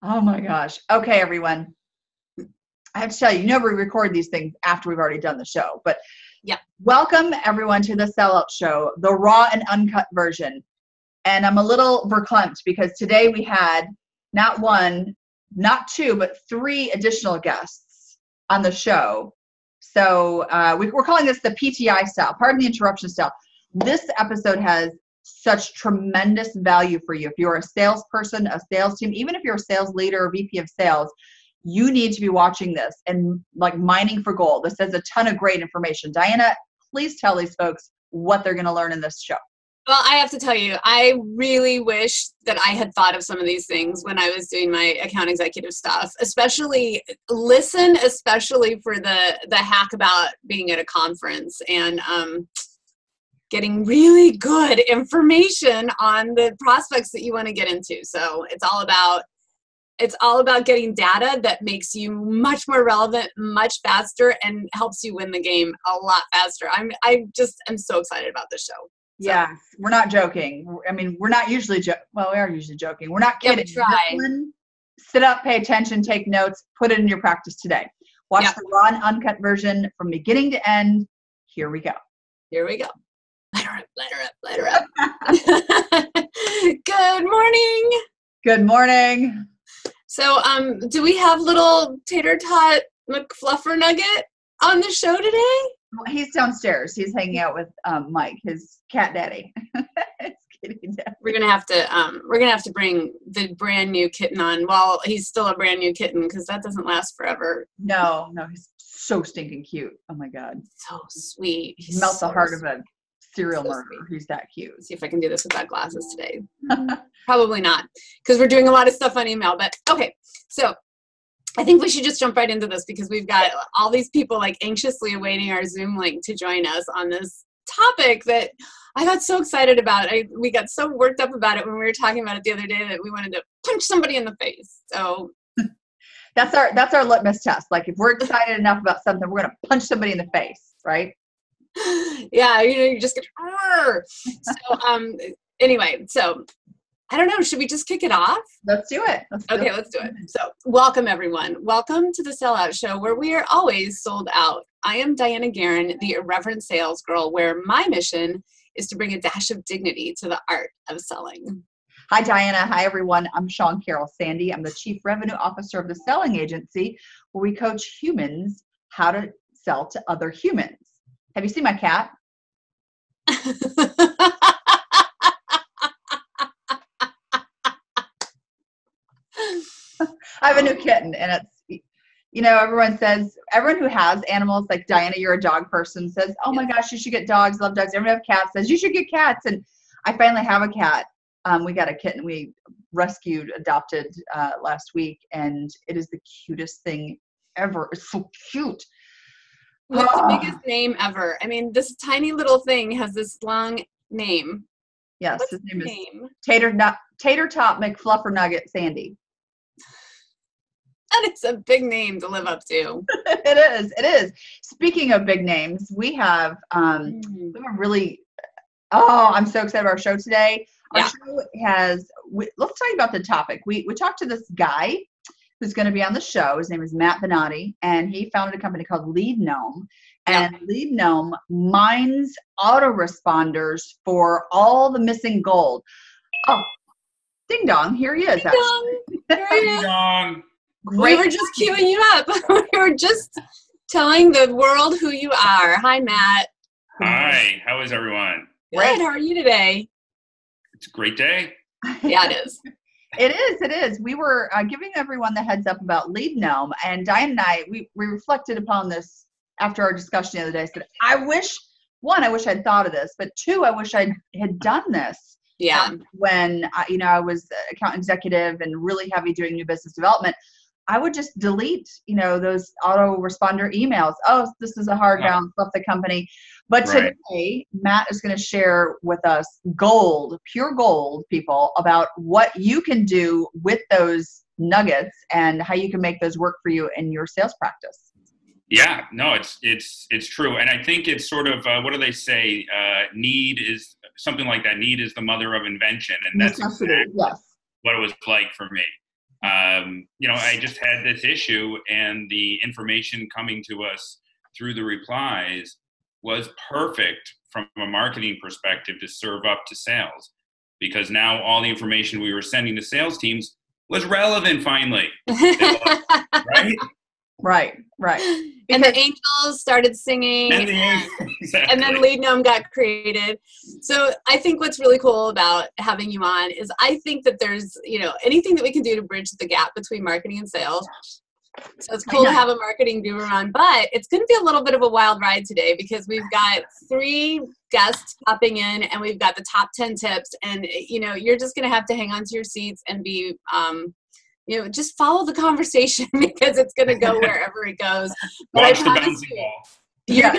Oh my gosh. Okay, everyone. I have to tell you, we record these things after we've already done the show, but yeah. Welcome everyone to the SellOut Show, the raw and uncut version. And I'm a little verklempt because today we had not one, not two, but three additional guests on the show. So we're calling this the PTI style, pardon the interruption style. This episode has such tremendous value for you. If you're a salesperson, a sales team, even if you're a sales leader or VP of sales, you need to be watching this and like mining for gold. This has a ton of great information. Diana, please tell these folks what they're going to learn in this show. Well, I have to tell you, I really wish that I had thought of some of these things when I was doing my account executive stuff, especially for the hack about being at a conference and getting really good information on the prospects that you want to get into. So it's all about getting data that makes you much more relevant, much faster, and helps you win the game a lot faster. I'm so excited about this show. So. Yes, we're not joking. I mean, we're not usually we are usually joking. We're not kidding. Yeah, try. Sit up, pay attention, take notes, put it in your practice today. Watch the raw and uncut version from beginning to end. Here we go. Here we go. Let her up. Good morning. Good morning. So, do we have little Tatter Tot McFluffernut on the show today? Well, he's downstairs. He's hanging out with Mike, his cat daddy. We're gonna have to bring the brand new kitten on. Well, he's still a brand new kitten because that doesn't last forever. No, he's so stinking cute. Oh my God, so sweet. He melts the heart of a serial murderer. Sweet. He's that cute. Let's see if I can do this without glasses today. Probably not, because we're doing a lot of stuff on email. But okay, so I think we should just jump right into this because we've got all these people like anxiously awaiting our Zoom link to join us on this topic that I got so excited about. We got so worked up about it when we were talking about it the other day that we wanted to punch somebody in the face. So that's our litmus test. Like if we're excited enough about something, we're gonna punch somebody in the face, right? Yeah, you just get. So anyway, so. I don't know. Should we just kick it off? Let's do it. Let's do it. So welcome, everyone. Welcome to the SellOut Show, where we are always sold out. I am Diana Guerin, the irreverent sales girl, where my mission is to bring a dash of dignity to the art of selling. Hi, Diana. Hi, everyone. I'm Sean Carroll Sandy. I'm the Chief Revenue Officer of the Selling Agency, where we coach humans how to sell to other humans. Have you seen my cat? I have a new kitten, and it's, everyone who has animals, like Diana, you're a dog person, says, oh my gosh, you should get dogs, love dogs. Everyone who have cats says, you should get cats. And I finally have a cat. We got a kitten we adopted last week, and it is the cutest thing ever. It's so cute. What's the biggest name ever? I mean, this tiny little thing has this long name. Yes, his name is Tatter Tot McFluffernut Sandy. That is a big name to live up to. It is. Speaking of big names, we have I'm so excited about our show today. Our show let's talk about the topic. We talked to this guy who's going to be on the show. His name is Matt Benati, and he founded a company called LeadGnome. And LeadGnome mines autoresponders for all the missing gold. Oh, ding dong, here he is. Ding dong. Ding dong. Great. We were just queuing you up. We were just telling the world who you are. Hi, Matt. Hi. How is everyone? Good. How are you today? It's a great day. Yeah, it is. It is. We were giving everyone the heads up about LeadGnome, and Diane and I, we reflected upon this after our discussion the other day. I said, I wish I'd thought of this, but two, I wish I had done this. Yeah. When I was account executive and really heavy doing new business development, I would just delete, those autoresponder emails. Oh, this is a hard bounce off the company. But today, Matt is going to share with us pure gold, people, about what you can do with those nuggets and how you can make those work for you in your sales practice. Yeah, no, it's true. And I think it's sort of, what do they say? Need is something like that. Need is the mother of invention. And that's exactly yes. what it was like for me. I just had this issue, and the information coming to us through the replies was perfect from a marketing perspective to serve up to sales, because now all the information we were sending to sales teams was relevant finally. Right? Right. And the angels started singing, And then LeadGnome got created. So I think what's really cool about having you on is I think that there's, anything that we can do to bridge the gap between marketing and sales. So it's cool to have a marketing guru on, but it's going to be a little bit of a wild ride today because we've got 3 guests popping in and we've got the top 10 tips, and, you're just going to have to hang on to your seats and be, just follow the conversation because it's going to go wherever it goes. But watch I the promise bouncing you, ball.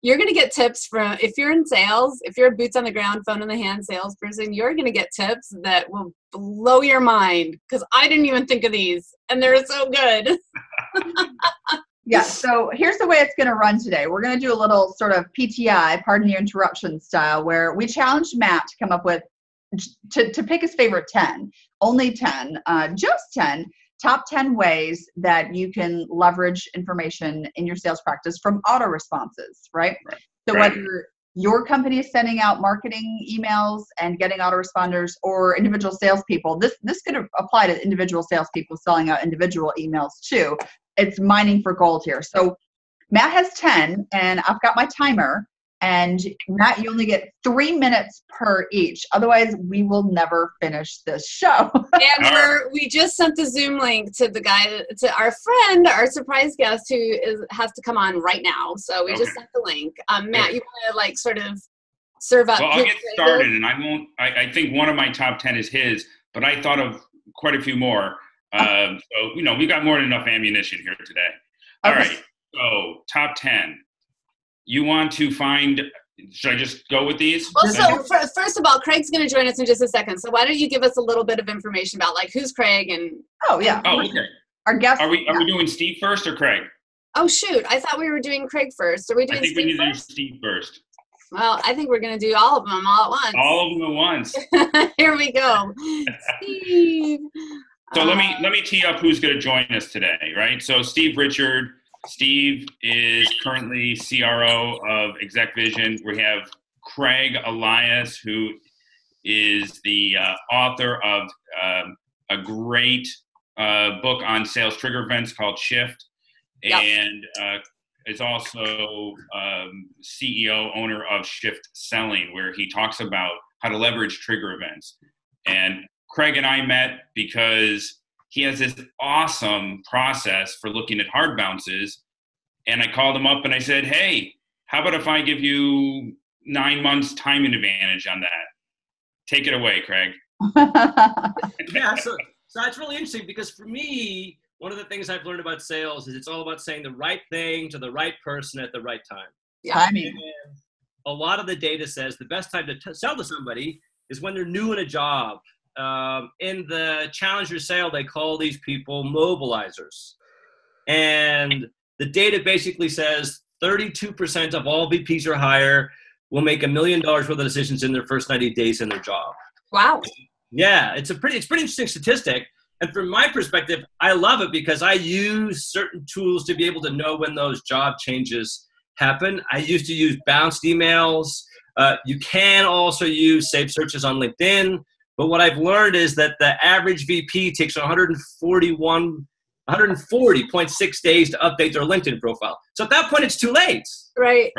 you're going to get tips from, if you're in sales, if you're a boots on the ground, phone in the hand salesperson, you're going to get tips that will blow your mind because I didn't even think of these and they're so good. Yeah, so here's the way it's going to run today. We're going to do a little sort of PTI, pardon the interruption style, where we challenged Matt to come up with, to pick his favorite 10, only 10, just 10, top 10 ways that you can leverage information in your sales practice from autoresponses, right? So whether your company is sending out marketing emails and getting autoresponders, or individual salespeople, this could apply to individual salespeople selling out individual emails too. It's mining for gold here. So Matt has 10, and I've got my timer. And Matt, you only get 3 minutes per each. Otherwise, we will never finish this show. And we just sent the Zoom link to to our friend, our surprise guest who has to come on right now. So we just sent the link. Matt, you want to sort of serve up? Well, I'll get started, and I think one of my top 10 is his, but I thought of quite a few more. So we got more than enough ammunition here today. All right. So top 10. You want to find, should I just go with these? Well, so first of all, Craig's going to join us in just a second. So why don't you give us a little bit of information about who's Craig and. Okay. Our guest. Are we doing Steve first or Craig? Oh, shoot. I thought we were doing Craig first. Are we doing I think Steve we need first? to do Steve first. Well, I think we're going to do all of them all at once. All of them at once. Here we go. Steve. So let me tee up who's going to join us today, right? So Steve Richard. Steve is currently CRO of Exec Vision. We have Craig Elias, who is the author of a great book on sales trigger events called Shift, and is also CEO, owner of Shift Selling, where he talks about how to leverage trigger events. And Craig and I met because he has this awesome process for looking at hard bounces. And I called him up and I said, hey, how about if I give you 9 months timing advantage on that? Take it away, Craig. Yeah, so that's really interesting because for me, one of the things I've learned about sales is it's all about saying the right thing to the right person at the right time. Yeah, And a lot of the data says the best time to sell to somebody is when they're new in a job. In the Challenger sale, they call these people mobilizers. And the data basically says 32% of all VPs or higher will make $1 million worth of decisions in their first 90 days in their job. Wow. Yeah, it's pretty interesting statistic. And from my perspective, I love it because I use certain tools to be able to know when those job changes happen. I used to use bounced emails. You can also use saved searches on LinkedIn. But what I've learned is that the average VP takes 140.6 days to update their LinkedIn profile. So at that point, it's too late. Right.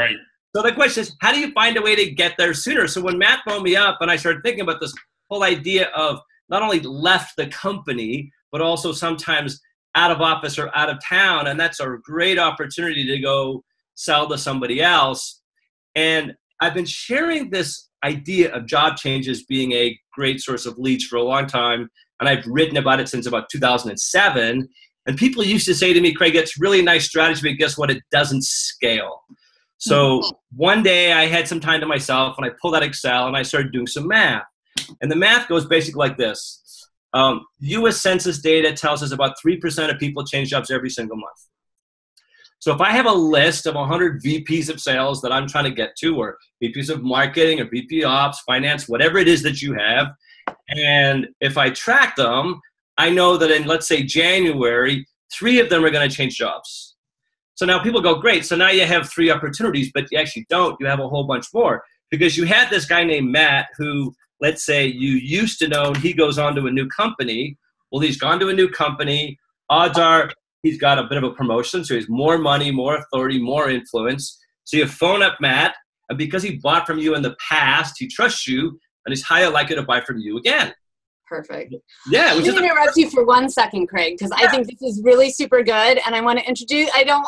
So the question is, how do you find a way to get there sooner? So when Matt phoned me up and I started thinking about this whole idea of not only left the company, but also sometimes out of office or out of town, and that's a great opportunity to go sell to somebody else. And I've been sharing this idea of job changes being a great source of leads for a long time, and I've written about it since about 2007. And people used to say to me, Craig, it's really a nice strategy, but guess what? It doesn't scale. So one day I had some time to myself, and I pulled out Excel, and I started doing some math. And the math goes basically like this. U.S. Census data tells us about 3% of people change jobs every single month. So if I have a list of 100 VPs of sales that I'm trying to get to, or VPs of marketing, or VP ops, finance, whatever it is that you have, and if I track them, I know that in, let's say, January, 3 of them are going to change jobs. So now people go, great, so now you have 3 opportunities, but you actually don't. You have a whole bunch more. Because you had this guy named Matt who, let's say, you used to know, and he goes on to a new company. Well, he's gone to a new company. Odds are he's got a bit of a promotion, so he has more money, more authority, more influence. So you phone up Matt, and because he bought from you in the past, he trusts you, and he's highly likely to buy from you again. Perfect. Yeah. Let me interrupt you for 1 second, Craig, because I think this is really super good, and I want to introduce. I don't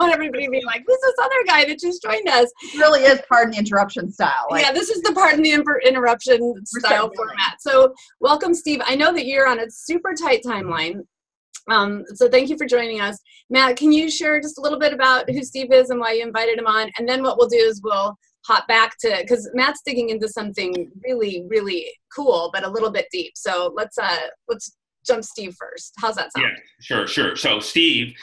want everybody to be like, "Who's this other guy that just joined us?" It really is pardon the interruption style. Like, yeah, this is the pardon the interruption style format. So, welcome, Steve. I know that you're on a super tight timeline, so thank you for joining us. Matt, can you share just a little bit about who Steve is and why you invited him on? And then what we'll do is we'll hop back to, because Matt's digging into something really, really cool, but a little bit deep. So let's jump Steve first. How's that sound? Yeah, sure. So Steve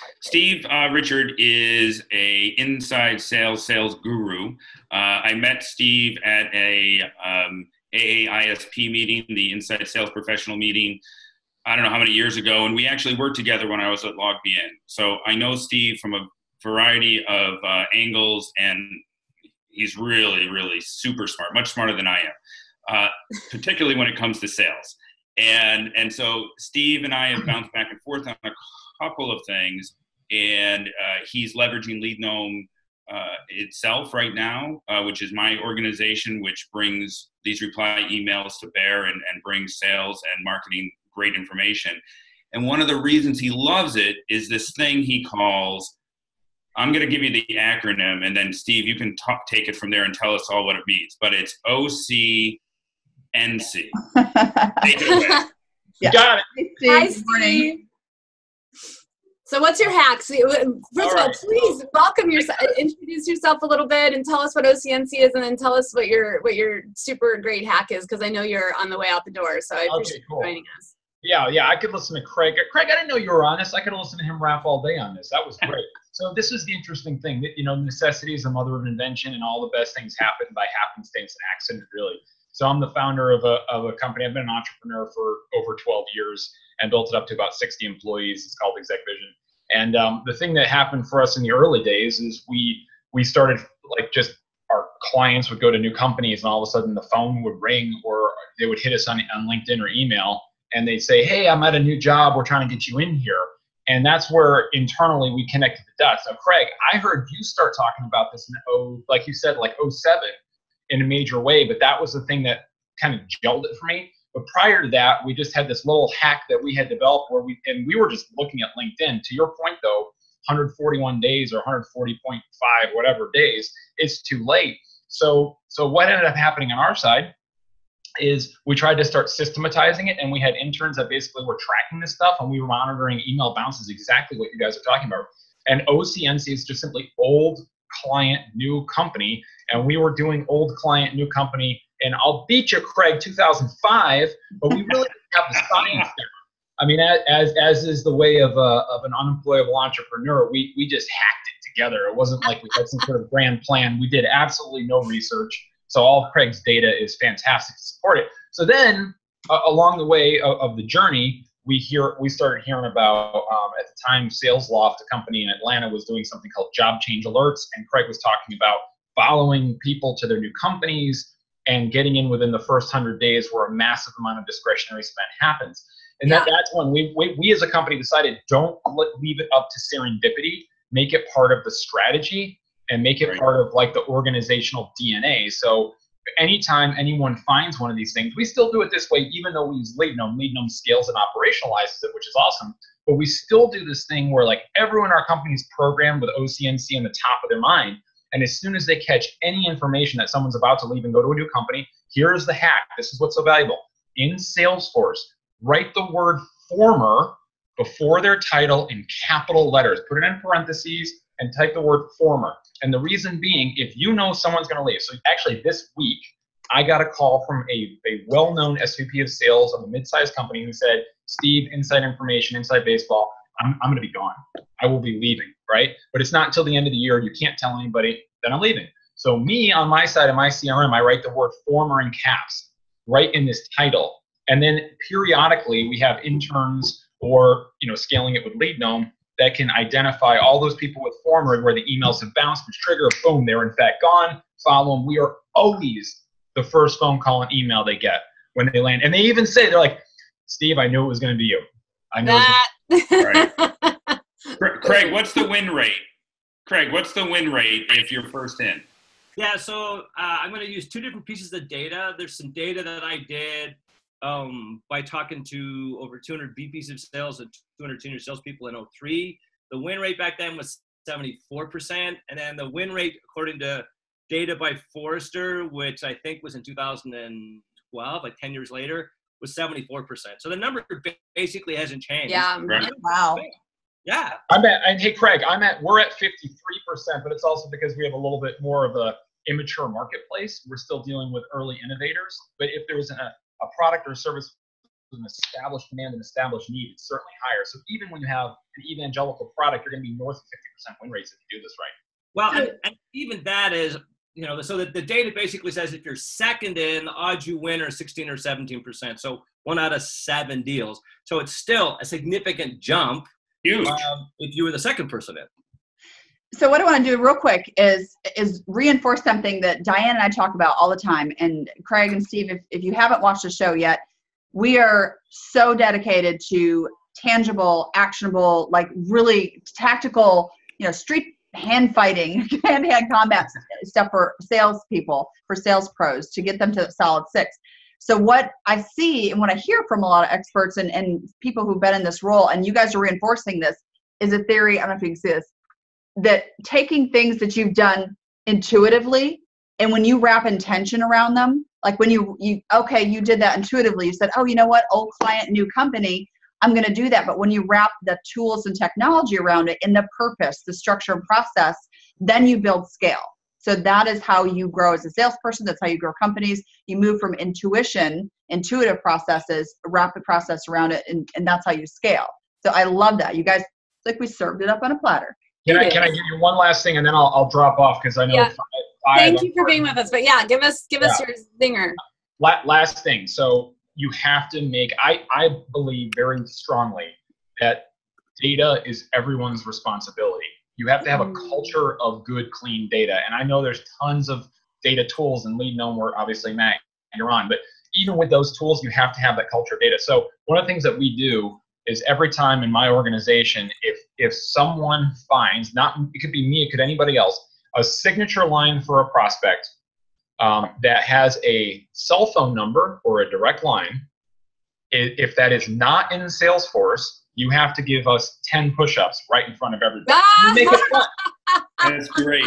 Richard is a inside sales guru. I met Steve at a AAISP meeting, the Inside Sales Professional meeting, I don't know how many years ago, and we actually worked together when I was at LogBN. So I know Steve from a variety of angles, and he's really, really super smart, much smarter than I am, particularly when it comes to sales. And so Steve and I have bounced back and forth on a couple of things, and he's leveraging LeadGnome itself right now, which is my organization, which brings these reply emails to bear and brings sales and marketing great information. And one of the reasons he loves it is this thing he calls, I'm going to give you the acronym, and then Steve, you can take it from there and tell us all what it means. But it's OCNC. Take it away. Yeah. Got it. Hi, Steve. So what's your hack? So, first of all, please welcome yourself, introduce yourself a little bit, and tell us what OCNC is, and then tell us what your super great hack is, because I know you're on the way out the door. So I appreciate you joining us. Yeah, I could listen to Craig. Craig, I didn't know you were on this. I could listen to him rap all day on this. That was great. So this is the interesting thing, that, necessity is the mother of invention, and all the best things happen by happenstance and accident, really. So I'm the founder of a company. I've been an entrepreneur for over 12 years and built it up to about 60 employees. It's called Exec Vision. And the thing that happened for us in the early days is we started, like, just our clients would go to new companies, and all of a sudden the phone would ring, or they would hit us on LinkedIn or email, and they'd say, hey, I'm at a new job. We're trying to get you in here. And that's where internally we connected the dots. So Craig, I heard you start talking about this in like you said, like 07 in a major way, but that was the thing that kind of gelled it for me. But prior to that, we just had this little hack that we had developed where we were just looking at LinkedIn. To your point though, 141 days or 140.5 whatever days, it's too late. So what ended up happening on our side is we tried to start systematizing it, and we had interns that basically were tracking this stuff, and we were monitoring email bounces, exactly what you guys are talking about. And OCNC is just simply old client, new company, and we were doing old client, new company, and I'll beat you, Craig, 2005, but we really didn't have the science there. I mean, as is the way of an unemployable entrepreneur, we just hacked it together. It wasn't like we had some sort of grand plan. We did absolutely no research. So all of Craig's data is fantastic to support it. So then along the way of the journey, we started hearing about, at the time, SalesLoft, a company in Atlanta, was doing something called job change alerts. And Craig was talking about following people to their new companies and getting in within the first 100 days, where a massive amount of discretionary spend happens. And that's when we as a company decided, don't leave it up to serendipity, make it part of the strategy, and make it part of, like, the organizational DNA. So anytime anyone finds one of these things, we still do it this way, even though we use LeadGnome. LeadGnome scales and operationalizes it, which is awesome. But we still do this thing where, like, everyone in our company is programmed with OCNC in the top of their mind. And as soon as they catch any information that someone's about to leave and go to a new company, here's the hack. This is what's so valuable. In Salesforce, write the word former before their title in capital letters. Put it in parentheses and type the word former. And the reason being, if you know someone's going to leave. So actually this week, I got a call from a well-known SVP of sales of a mid-sized company who said, Steve, inside information, inside baseball, I'm going to be gone. I will be leaving, right? But it's not until the end of the year. You can't tell anybody that I'm leaving. So me, on my side of my CRM, I write the word former in caps right in this title. And then periodically we have interns or, scaling it with LeadGnome that can identify all those people with forward where the emails have bounced, which trigger, boom, they're in fact gone. Follow them. We are always the first phone call and email they get when they land. And they even say, they're like, Steve, I knew it was going to be you. I know. Right. Craig, what's the win rate? Craig, what's the win rate if you're first in? Yeah, so I'm going to use two different pieces of data. There's some data that I did by talking to over 200 VPs of sales and 200 senior salespeople in 2003. The win rate back then was 74%. And then the win rate, according to data by Forrester, which I think was in 2012, like 10 years later, was 74%. So the number basically hasn't changed. Yeah. Right. Wow. Yeah. Hey, Craig, we're at 53%, but it's also because we have a little bit more of a immature marketplace. We're still dealing with early innovators. But if there was a product or a service with an established demand and established need, it's certainly higher. So even when you have an evangelical product, you're going to be north of 50% win rates if you do this right. Well, and even that is, so that the data basically says if you're second in, the odds you win are 16 or 17%. So 1 out of 7 deals. So it's still a significant jump. Huge. If you were the second person in. So what I want to do real quick is reinforce something that Diane and I talk about all the time. And Craig and Steve, if you haven't watched the show yet, we are so dedicated to tangible, actionable, like really tactical, street hand fighting, hand-to-hand combat stuff for salespeople, for sales pros, to get them to solid 6. So what I see and what I hear from a lot of experts and people who've been in this role, and you guys are reinforcing this, is a theory, I don't know if you can see this, that taking things that you've done intuitively, and when you wrap intention around them, like when you did that intuitively, you said, oh, you know what, old client, new company, I'm going to do that. But when you wrap the tools and technology around it in the purpose, the structure and process, then you build scale. So that is how you grow as a salesperson. That's how you grow companies. You move from intuitive processes, rapid process around it, and that's how you scale. So I love that. You guys, it's like we served it up on a platter. Can I give you one last thing, and then I'll drop off because I know. Yeah. Thank you for being with us. But yeah, give us your zinger. Last thing. So you have to make. I believe very strongly that data is everyone's responsibility. You have to have a culture of good, clean data. And I know there's tons of data tools in LeadGnome where obviously, Matt, you're on. But even with those tools, you have to have that culture of data. So one of the things that we do is every time in my organization, if someone finds, it could be me, it could anybody else, a signature line for a prospect that has a cell phone number or a direct line, if that is not in Salesforce, you have to give us 10 push-ups right in front of everybody. Make it fun. That's great.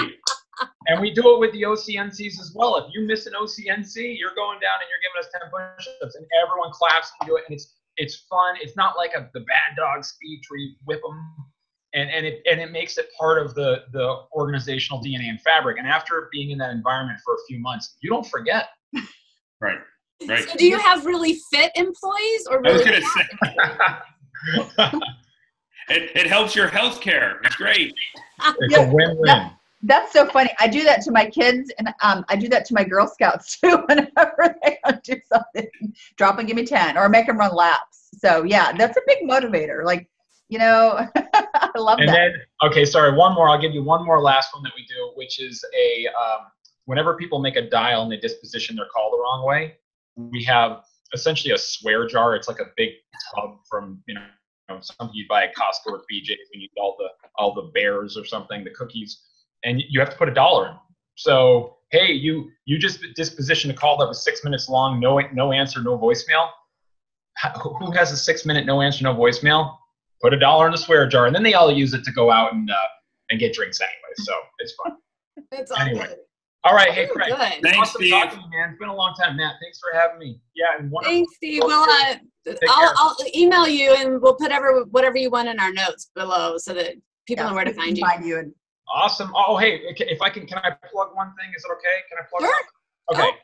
And we do it with the OCNCs as well. If you miss an OCNC, you're going down and you're giving us 10 push-ups, and everyone claps and do it, and it's fun. It's not like the bad dog speech where you whip them, and it makes it part of the organizational DNA and fabric. And after being in that environment for a few months, you don't forget. Right. So do you have really fit employees or really? I was going to say. It helps your health care. It's great. It's a win-win. That's so funny. I do that to my kids, and I do that to my Girl Scouts too. Whenever they do something, drop and give me 10, or make them run laps. So yeah, that's a big motivator. Like, I love that. And then, okay, sorry, one more. I'll give you one more last one that we do, which is whenever people make a dial and they disposition their call the wrong way, we have essentially a swear jar. It's like a big tub from something you buy at Costco or BJ's when you eat all the bears or something, the cookies, and you have to put $1 in. So hey, you just dispositioned a call that was 6 minutes long, no answer, no voicemail. Who has a 6-minute no answer, no voicemail? Put $1 in the swear jar, and then they all use it to go out and get drinks anyway. So it's fun. It's all anyway. good. All right, hey Craig. Good. Thanks, Awesome Steve. talking to you, man. It's been a long time, Matt. Thanks for having me. Yeah, and Thanks, Steve. Well, I'll email you, and we'll put whatever you want in our notes below so that people know where to find you. Awesome. Oh, hey, if I can I plug one thing? Is it okay? Can I plug? Sure. Okay.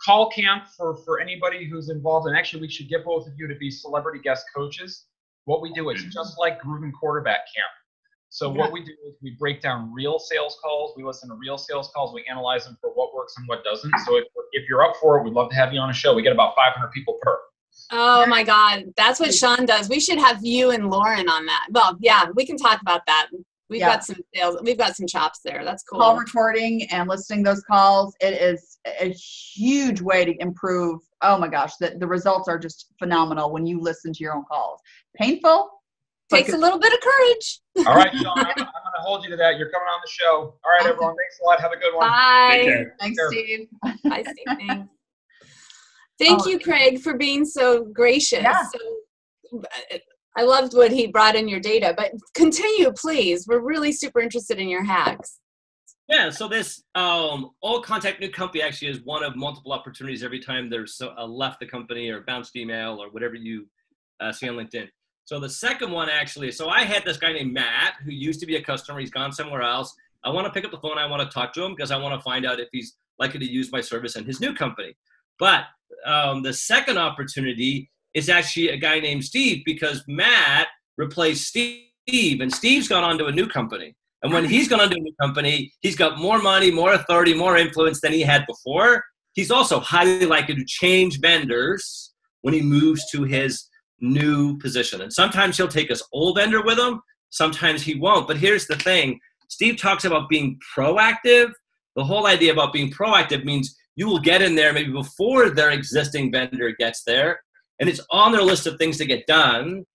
CallCamp for anybody who's involved, and actually we should get both of you to be celebrity guest coaches. What we do is just like Groovin Quarterback Camp. So what we do is we break down real sales calls. We listen to real sales calls. We analyze them for what works and what doesn't. So if you're up for it, we'd love to have you on a show. We get about 500 people per. Oh my God. That's what Sean does. We should have you and Lauren on that. Well, yeah, we can talk about that. We've got some sales. We've got some chops there. That's cool. Call recording and listening those calls. It is a huge way to improve. Oh my gosh, the results are just phenomenal when you listen to your own calls. Painful. Takes a little bit of courage. All right, Sean, I'm going to hold you to that. You're coming on the show. All right, everyone. Thanks a lot. Have a good one. Bye. Thanks, Steve. Bye, Steve. Thanks. Thank you, Craig, for being so gracious. Yeah. So, I loved what he brought in your data, but continue, please. We're really super interested in your hacks. Yeah, so this old contact new company actually is one of multiple opportunities every time there's left the company or bounced email or whatever you see on LinkedIn. So the second one actually, so I had this guy named Matt who used to be a customer. He's gone somewhere else. I want to pick up the phone. I want to talk to him because I want to find out if he's likely to use my service in his new company. But the second opportunity is actually a guy named Steve because Matt replaced Steve, and Steve's gone on to a new company. And when he's gone on to a new company, he's got more money, more authority, more influence than he had before. He's also highly likely to change vendors when he moves to his new position. And sometimes he'll take his old vendor with him, sometimes he won't. But here's the thing. Steve talks about being proactive. The whole idea about being proactive means you will get in there maybe before their existing vendor gets there, and it's on their list of things to get done.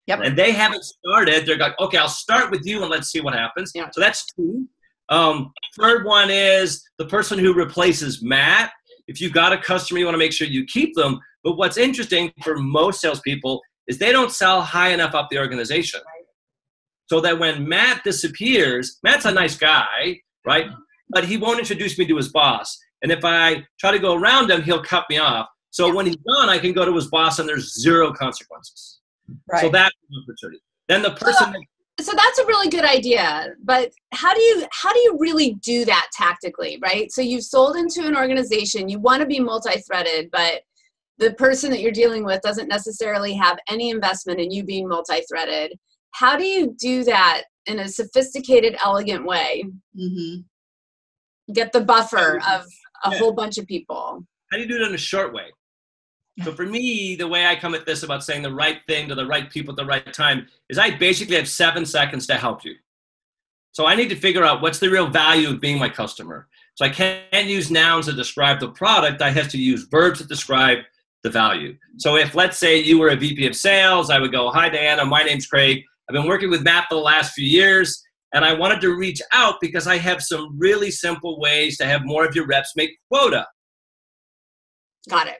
Yep. And they haven't started. They're like, okay, I'll start with you and let's see what happens. Yeah. So that's two. Third one is the person who replaces Matt. If you've got a customer, you want to make sure you keep them. But what's interesting for most salespeople is they don't sell high enough up the organization. Right. So that when Matt disappears, Matt's a nice guy, right? But he won't introduce me to his boss. And if I try to go around him, he'll cut me off. So when he's gone, I can go to his boss and there's zero consequences. Right. So that's an opportunity. Then the person. So that's a really good idea. But how do you really do that tactically, right? So you've sold into an organization, you want to be multi-threaded, but the person that you're dealing with doesn't necessarily have any investment in you being multi-threaded. How do you do that in a sophisticated, elegant way? Mm-hmm. Get the buffer of a whole bunch of people. How do you do it in a short way? So for me, the way I come at this about saying the right thing to the right people at the right time is I basically have 7 seconds to help you. So I need to figure out what's the real value of being my customer. So I can't use nouns to describe the product. I have to use verbs to describe the value. So if, let's say, you were a VP of sales, I would go, hi, Diana, my name's Craig. I've been working with Matt for the last few years, and I wanted to reach out because I have some really simple ways to have more of your reps make quota. Got it.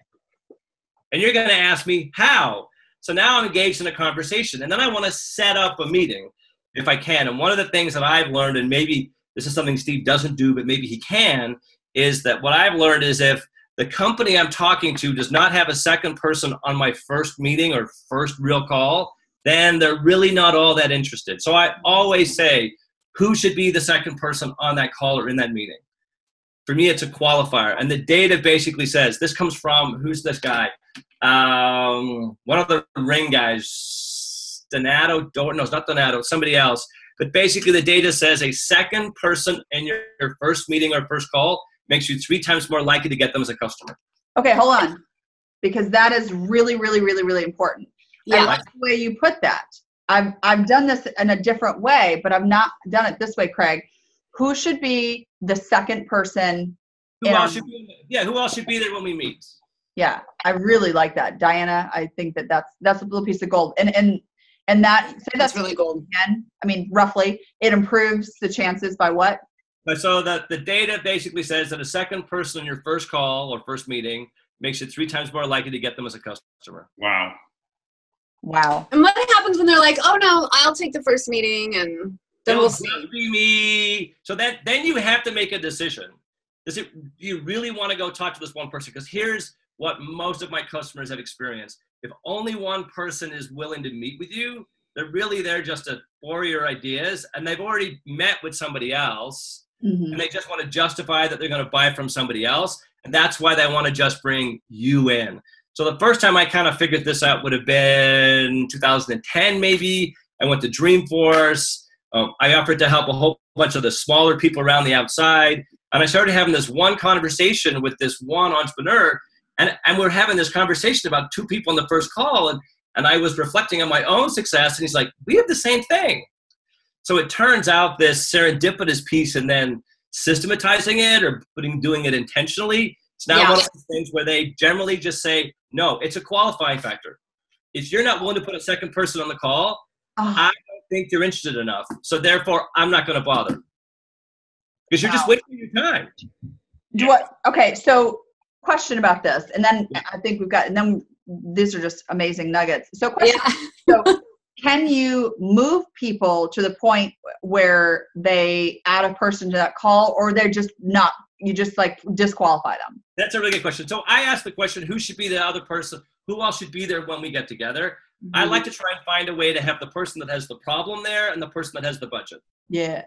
And you're going to ask me how. So now I'm engaged in a conversation. And then I want to set up a meeting if I can. And one of the things that I've learned, and maybe this is something Steve doesn't do, but maybe he can, is that what I've learned is if the company I'm talking to does not have a second person on my first meeting or first real call, then they're really not all that interested. So I always say, who should be the second person on that call or in that meeting? For me, it's a qualifier. And the data basically says, this comes from, who's this guy? One of the Ring guys, Donato, no, it's not Donato, somebody else. But basically the data says a second person in your first meeting or first call makes you 3 times more likely to get them as a customer. Okay, hold on. Because that is really, really, really, really important. Yeah. I like the way you put that. I've done this in a different way, but I've not done it this way, Craig. Who should be the second person? Who else should be there when we meet? Yeah, I really like that, Diana. I think that's a little piece of gold, and that's really gold. Again, I mean, roughly, it improves the chances by what? So the data basically says that a second person in your first call or first meeting makes it 3 times more likely to get them as a customer. Wow. And what happens when they're like, "Oh no, I'll take the first meeting," and then we'll see. Be me. So then you have to make a decision. Do you really want to go talk to this one person? Because here's what most of my customers have experienced. If only one person is willing to meet with you, they're really there just to for your ideas, and they've already met with somebody else, and they just want to justify that they're going to buy from somebody else, and that's why they want to just bring you in. So the first time I kind of figured this out would have been 2010 maybe. I went to Dreamforce. I offered to help a whole bunch of the smaller people around the outside, and I started having this one conversation with this one entrepreneur. And we're having this conversation about two people on the first call, and I was reflecting on my own success, and he's like, we have the same thing. So it turns out this serendipitous piece and then systematizing it or doing it intentionally, it's now one of those things where they generally just say, no, it's a qualifying factor. If you're not willing to put a second person on the call, I don't think you're interested enough. So therefore, I'm not going to bother. Because you're just wasting your time. Okay, so question about this. And then I think these are just amazing nuggets. So question, so can you move people to the point where they add a person to that call, or they're just not, you just like disqualify them? That's a really good question. So I asked the question, who should be the other person? Who else should be there when we get together? Mm-hmm. I like to try and find a way to have the person that has the problem there and the person that has the budget. Yeah.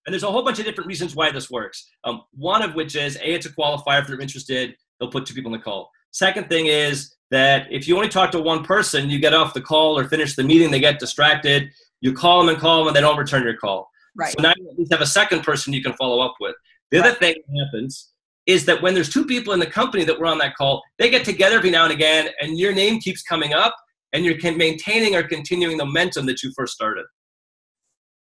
And there's a whole bunch of different reasons why this works. One of which is, it's a qualifier. If they're interested, they'll put two people on the call. Second thing is that if you only talk to one person, you get off the call or finish the meeting, they get distracted. You call them, and they don't return your call. Right. So now you at least have a second person you can follow up with. The other thing that happens is that when there's two people in the company that were on that call, they get together every now and again, and your name keeps coming up, and you're maintaining or continuing the momentum that you first started.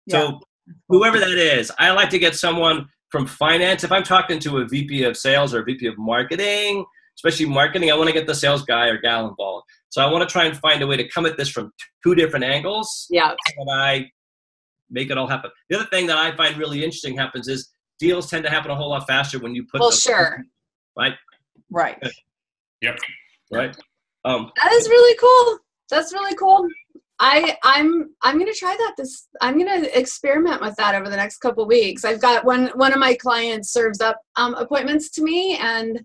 Yeah. So whoever that is, I like to get someone from finance. If I'm talking to a VP of sales or a VP of marketing, especially marketing, I want to get the sales guy or gal involved. So I want to try and find a way to come at this from two different angles. Yeah. And I make it all happen. The other thing that I find really interesting happens is deals tend to happen a whole lot faster when you put sure. Right? Right. Yep. Right. That is really cool. That's really cool. I'm gonna try that. I'm gonna experiment with that over the next couple of weeks. I've got one of my clients serves up appointments to me, and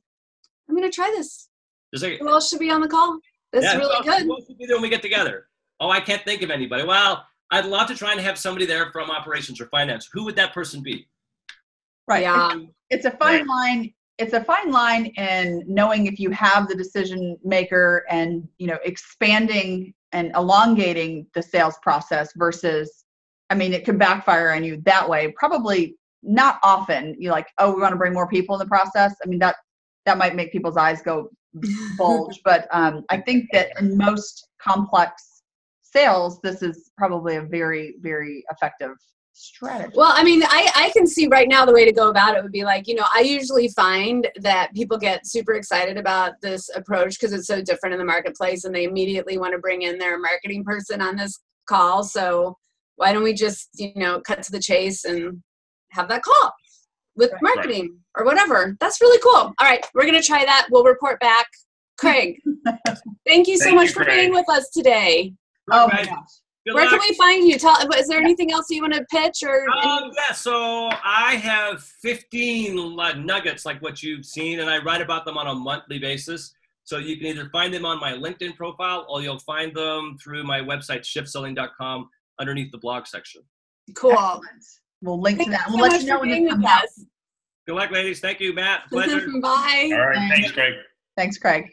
I'm gonna try this. Who else should be on the call? That's really good. Who else should be there when we get together? Oh, I can't think of anybody. Well, I'd love to try and have somebody there from operations or finance. Who would that person be? Right. Yeah. It's a fine line. It's a fine line in knowing if you have the decision maker and, expanding and elongating the sales process versus, it could backfire on you that way. Probably not often. You're like, oh, we want to bring more people in the process. That might make people's eyes go bulge. But I think that in most complex sales, this is probably a very, very effective strategy. Well, I can see right now the way to go about it would be like, I usually find that people get super excited about this approach because it's so different in the marketplace, and they immediately want to bring in their marketing person on this call. So why don't we just, cut to the chase and have that call with marketing or whatever? That's really cool. All right, we're going to try that. We'll report back. Craig, thank you so much for being with us today. Oh my gosh. Where can we find you? Is there anything else you want to pitch? So I have 15 nuggets like what you've seen, and I write about them on a monthly basis. So you can either find them on my LinkedIn profile, or you'll find them through my website, shiftselling.com, underneath the blog section. Cool. Excellent. We'll link to that. We'll let you know when it comes out. Good luck, ladies. Thank you, Matt. Pleasure. Bye. All right. Thanks, Craig. Thanks, Craig.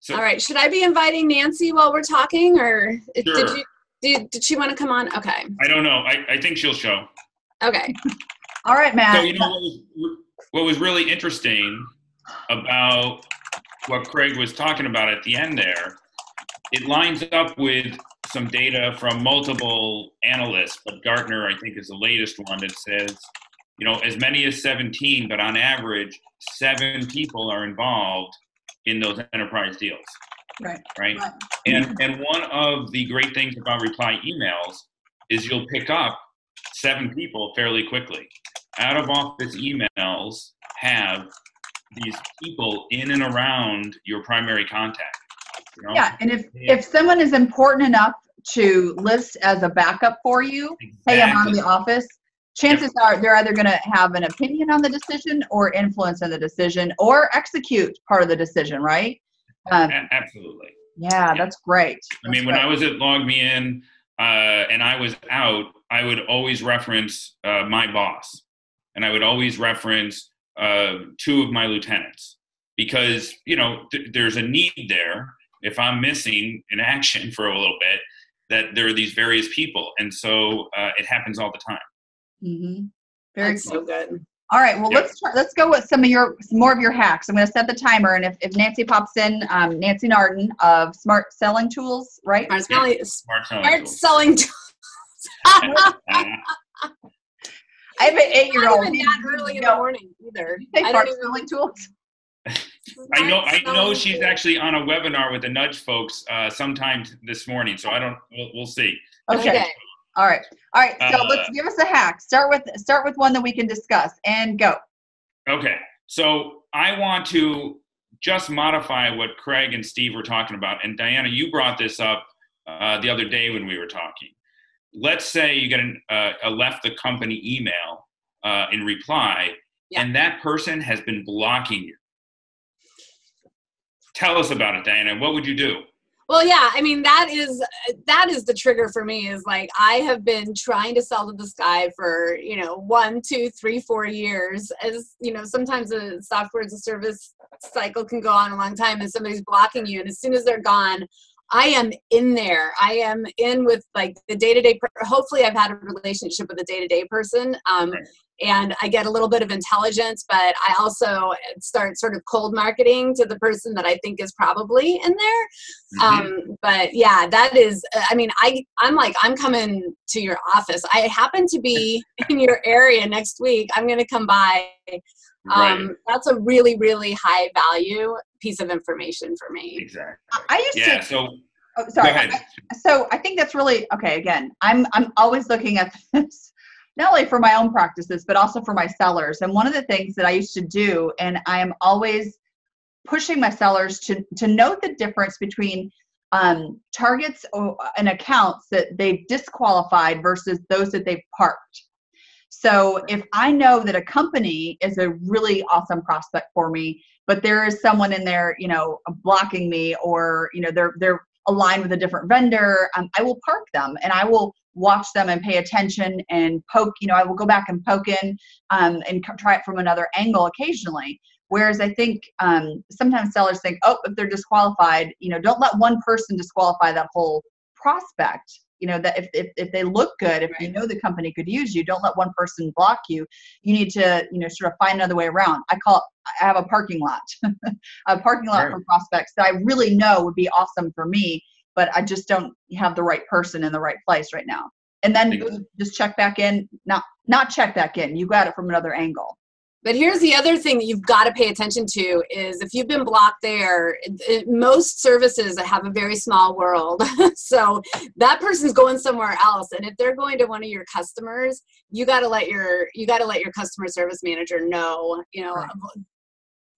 So, all right. Should I be inviting Nancy while we're talking, or sure. did she want to come on? Okay. I don't know. I think she'll show. Okay. All right, Matt. So what was really interesting about what Craig was talking about at the end there, it lines up with some data from multiple analysts, but Gartner, I think, is the latest one that says, as many as 17, but on average, 7 people are involved in those enterprise deals. Right. And one of the great things about reply emails is you'll pick up 7 people fairly quickly. Out of office emails have these people in and around your primary contact. Yeah, and if someone is important enough to list as a backup for you, hey, I'm out of the office, chances are they're either going to have an opinion on the decision or influence on the decision or execute part of the decision, right? Absolutely. Yeah, that's great. When I was at LogMeIn and I was out, I would always reference my boss, and I would always reference 2 of my lieutenants because, there's a need there. If I'm missing in action for a little bit, that there are these various people. And so it happens all the time. Mm-hmm. That's so good. All right. Well, let's go with some more of your hacks. I'm going to set the timer, and if Nancy pops in, Nancy Narden of Smart Selling Tools, right? Smart Selling Tools. I have an 8-year-old. Not even that early in the morning either. Smart Selling Tools. I know she's actually on a webinar with the Nudge folks sometime this morning, so we'll see. Okay. All right. So let's give us a hack. Start with one that we can discuss and go. Okay. So I want to just modify what Craig and Steve were talking about. And Diana, you brought this up the other day when we were talking. Let's say you get a left the company email in reply, and that person has been blocking you. Tell us about it, Diana. What would you do? Well, yeah, I mean, that is the trigger for me, is like, I have been trying to sell to this guy for, 1, 2, 3, 4 years. As sometimes a software as a service cycle can go on a long time, and somebody's blocking you. And as soon as they're gone, I am in there. I am in with like the day-to-day. Hopefully I've had a relationship with a day-to-day person. And I get a little bit of intelligence, but I also start sort of cold marketing to the person that I think is probably in there. But yeah, that is, I mean, I'm coming to your office. I happen to be in your area next week. I'm going to come by. That's a really, really high value piece of information for me. Exactly. Go ahead. So I think that's really, okay. Again, I'm always looking at this, not only for my own practices, but also for my sellers. And one of the things that I used to do, and I am always pushing my sellers to note the difference between targets and accounts that they've disqualified versus those that they've parked. So if I know that a company is a really awesome prospect for me, but there is someone in there, blocking me, or, they're aligned with a different vendor, I will park them, and I will watch them and pay attention and poke, I will go back and poke in and try it from another angle occasionally. Whereas I think sometimes sellers think, if they're disqualified, don't let one person disqualify that whole prospect. That if they look good, if you know the company could use you, don't let one person block you. You need to, sort of find another way around. I have a parking lot, for prospects that I really know would be awesome for me, but I just don't have the right person in the right place right now. And then just check back in, not check back in. You got it from another angle. But here's the other thing that you've got to pay attention to is if you've been blocked there, most services have a very small world. So that person's going somewhere else. And if they're going to one of your customers, you got to let your customer service manager know,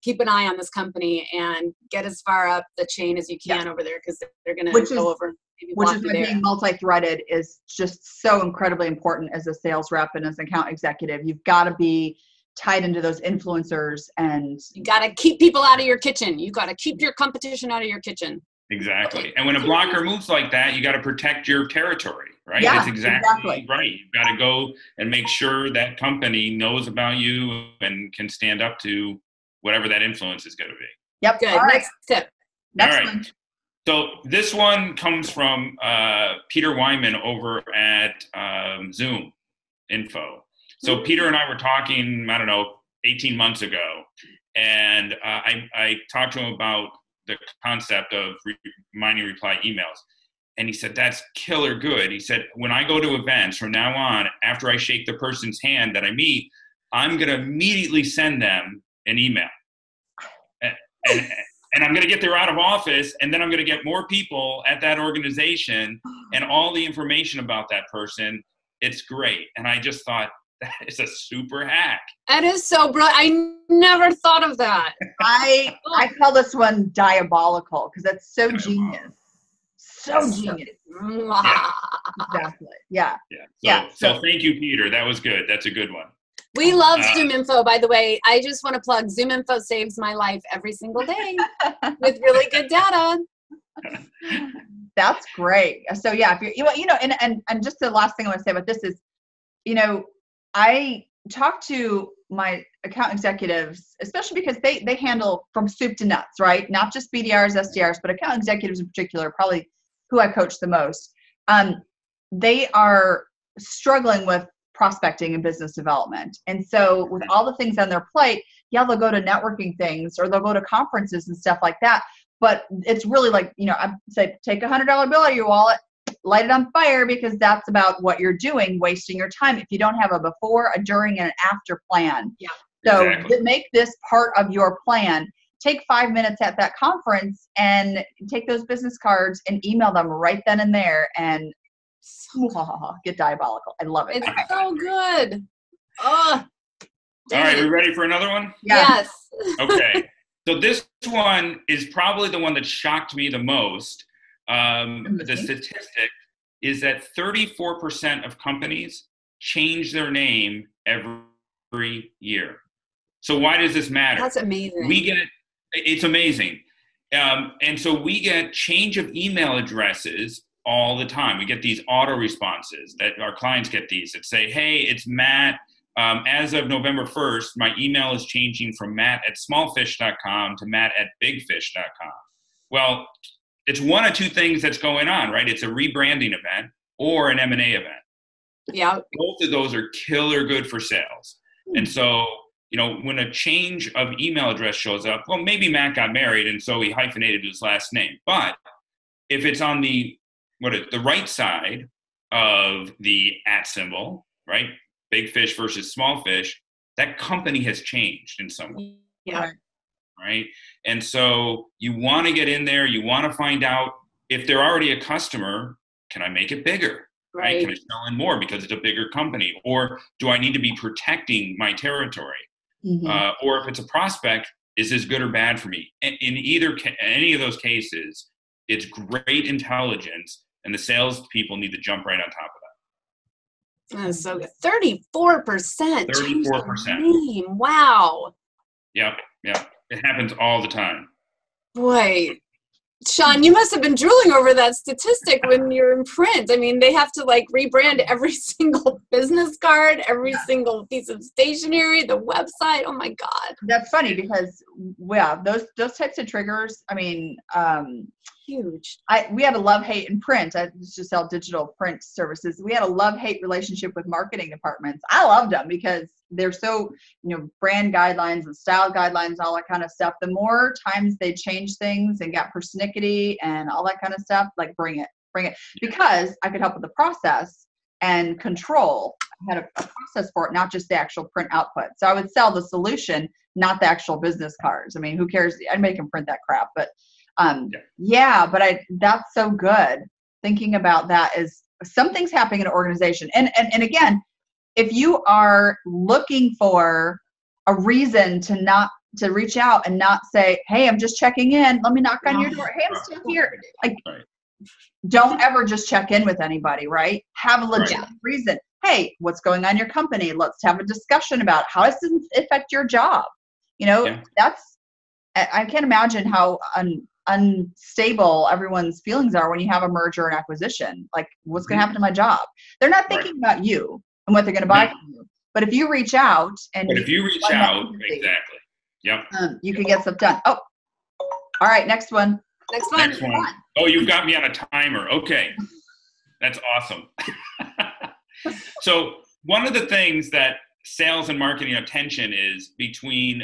keep an eye on this company and get as far up the chain as you can over there, because they're going to go over. Which is why being multi-threaded is just so incredibly important as a sales rep and as an account executive. You've got to be tied into those influencers, and you got to keep people out of your kitchen. You got to keep your competition out of your kitchen. Exactly. And when a blocker moves like that, you got to protect your territory, right? Yeah, that's exactly right. You've got to go and make sure that company knows about you and can stand up to whatever that influence is going to be. Yep. Good. Next tip. Next one. So this one comes from Peter Wyman over at Zoom Info. So Peter and I were talking, 18 months ago, and I talked to him about the concept of reminding reply emails. And he said, that's killer good. He said, when I go to events from now on, after I shake the person's hand that I meet, I'm going to immediately send them an email. And I'm going to get their out of office, and then I'm going to get more people at that organization and all the information about that person. It's great. And I just thought, that is a super hack. That is so brilliant. I never thought of that. I call this one diabolical because that's so genius. So genius. Yeah. Exactly. Yeah. So thank you, Peter. That was good. That's a good one. We love Zoom Info, by the way. I just want to plug Zoom Info saves my life every single day with really good data. That's great. So yeah, if you're, and just the last thing I want to say about this is, I talk to my account executives, especially because they handle from soup to nuts, right? Not just BDRs, SDRs, but account executives in particular, probably who I coach the most. They are struggling with prospecting and business development. And so with all the things on their plate, yeah, they'll go to networking things or they'll go to conferences and stuff like that. But it's really like, you know, I say, take $100 bill out of your wallet, light it on fire, because that's about what you're doing, wasting your time if you don't have a before, a during, and an after plan. Yeah. So Exactly. make this part of your plan. Take 5 minutes at that conference and take those business cards and email them right then and there and get diabolical. I love it. It's so good. Oh, All right, we ready for another one? yes. Okay. So this one is probably the one that shocked me the most. The statistic is that 34% of companies change their name every year. So why does this matter? That's amazing. It's amazing. And so we get change of email addresses all the time. We get these auto responses that our clients get these that say, hey, it's Matt. As of November 1st, my email is changing from matt@smallfish.com to matt@bigfish.com. Well, it's one of two things that's going on, right? It's a rebranding event or an M&A event. Yeah. Both of those are killer good for sales. And so, you know, when a change of email address shows up, well, maybe Matt got married and so he hyphenated his last name. But if it's on the right side of the @ symbol, right? Big fish versus small fish, that company has changed in some way. Yeah. Right? And so you want to get in there, you want to find out if they're already a customer, can I make it bigger? Right? Can I sell in more because it's a bigger company? Or do I need to be protecting my territory? Or if it's a prospect, is this good or bad for me? In any of those cases, it's great intelligence, and the salespeople need to jump right on top of that. That is so good. 34%. 34%. Wow. Yep. It happens all the time. Boy, Sean, you must have been drooling over that statistic when you're in print. I mean, they have to like rebrand every single business card, every single piece of stationery, the website. Oh my God. That's funny because those types of triggers, I mean, huge. We had a love-hate in print. I used to sell digital print services. We had a love-hate relationship with marketing departments. I loved them because they're so, you know, brand guidelines and style guidelines, all that kind of stuff. The more times they change things and got persnickety and all that kind of stuff, like bring it. Because I could help with the process and control. I had a process for it, not just the actual print output. So I would sell the solution, not the actual business cards. I mean, who cares? I'd make them print that crap, but that's so good. Thinking about that is something's happening in an organization. And again, if you are looking for a reason to reach out and not say, hey, I'm just checking in. Let me knock on your door. Hey, I'm still here. Like, don't ever just check in with anybody, right? Have a legit reason. Hey, what's going on in your company? Let's have a discussion about how does it affect your job? You know, I can't imagine how unstable everyone's feelings are when you have a merger and acquisition. Like, what's going to happen to my job? They're not thinking about you and what they're going to buy from you. But if you reach out exactly. Yep. You can get stuff done. Oh, all right. Next one. Next one. Oh, you've got me on a timer. Okay. That's awesome. So one of the things that sales and marketing attention is between,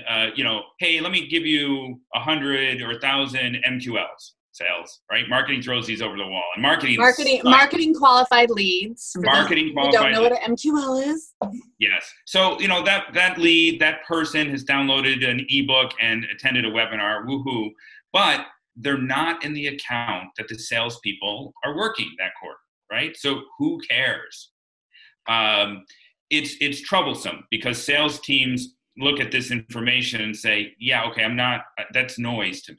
hey, let me give you 100 or 1,000 MQLs sales, right? Marketing throws these over the wall. And marketing qualified leads. Marketing qualified leads. You don't know what an MQL is? Yes. So, that lead, that person has downloaded an ebook and attended a webinar, woohoo, but they're not in the account that the salespeople are working that quarter, right? So who cares? It's troublesome because sales teams look at this information and say, yeah, okay, that's noise to me.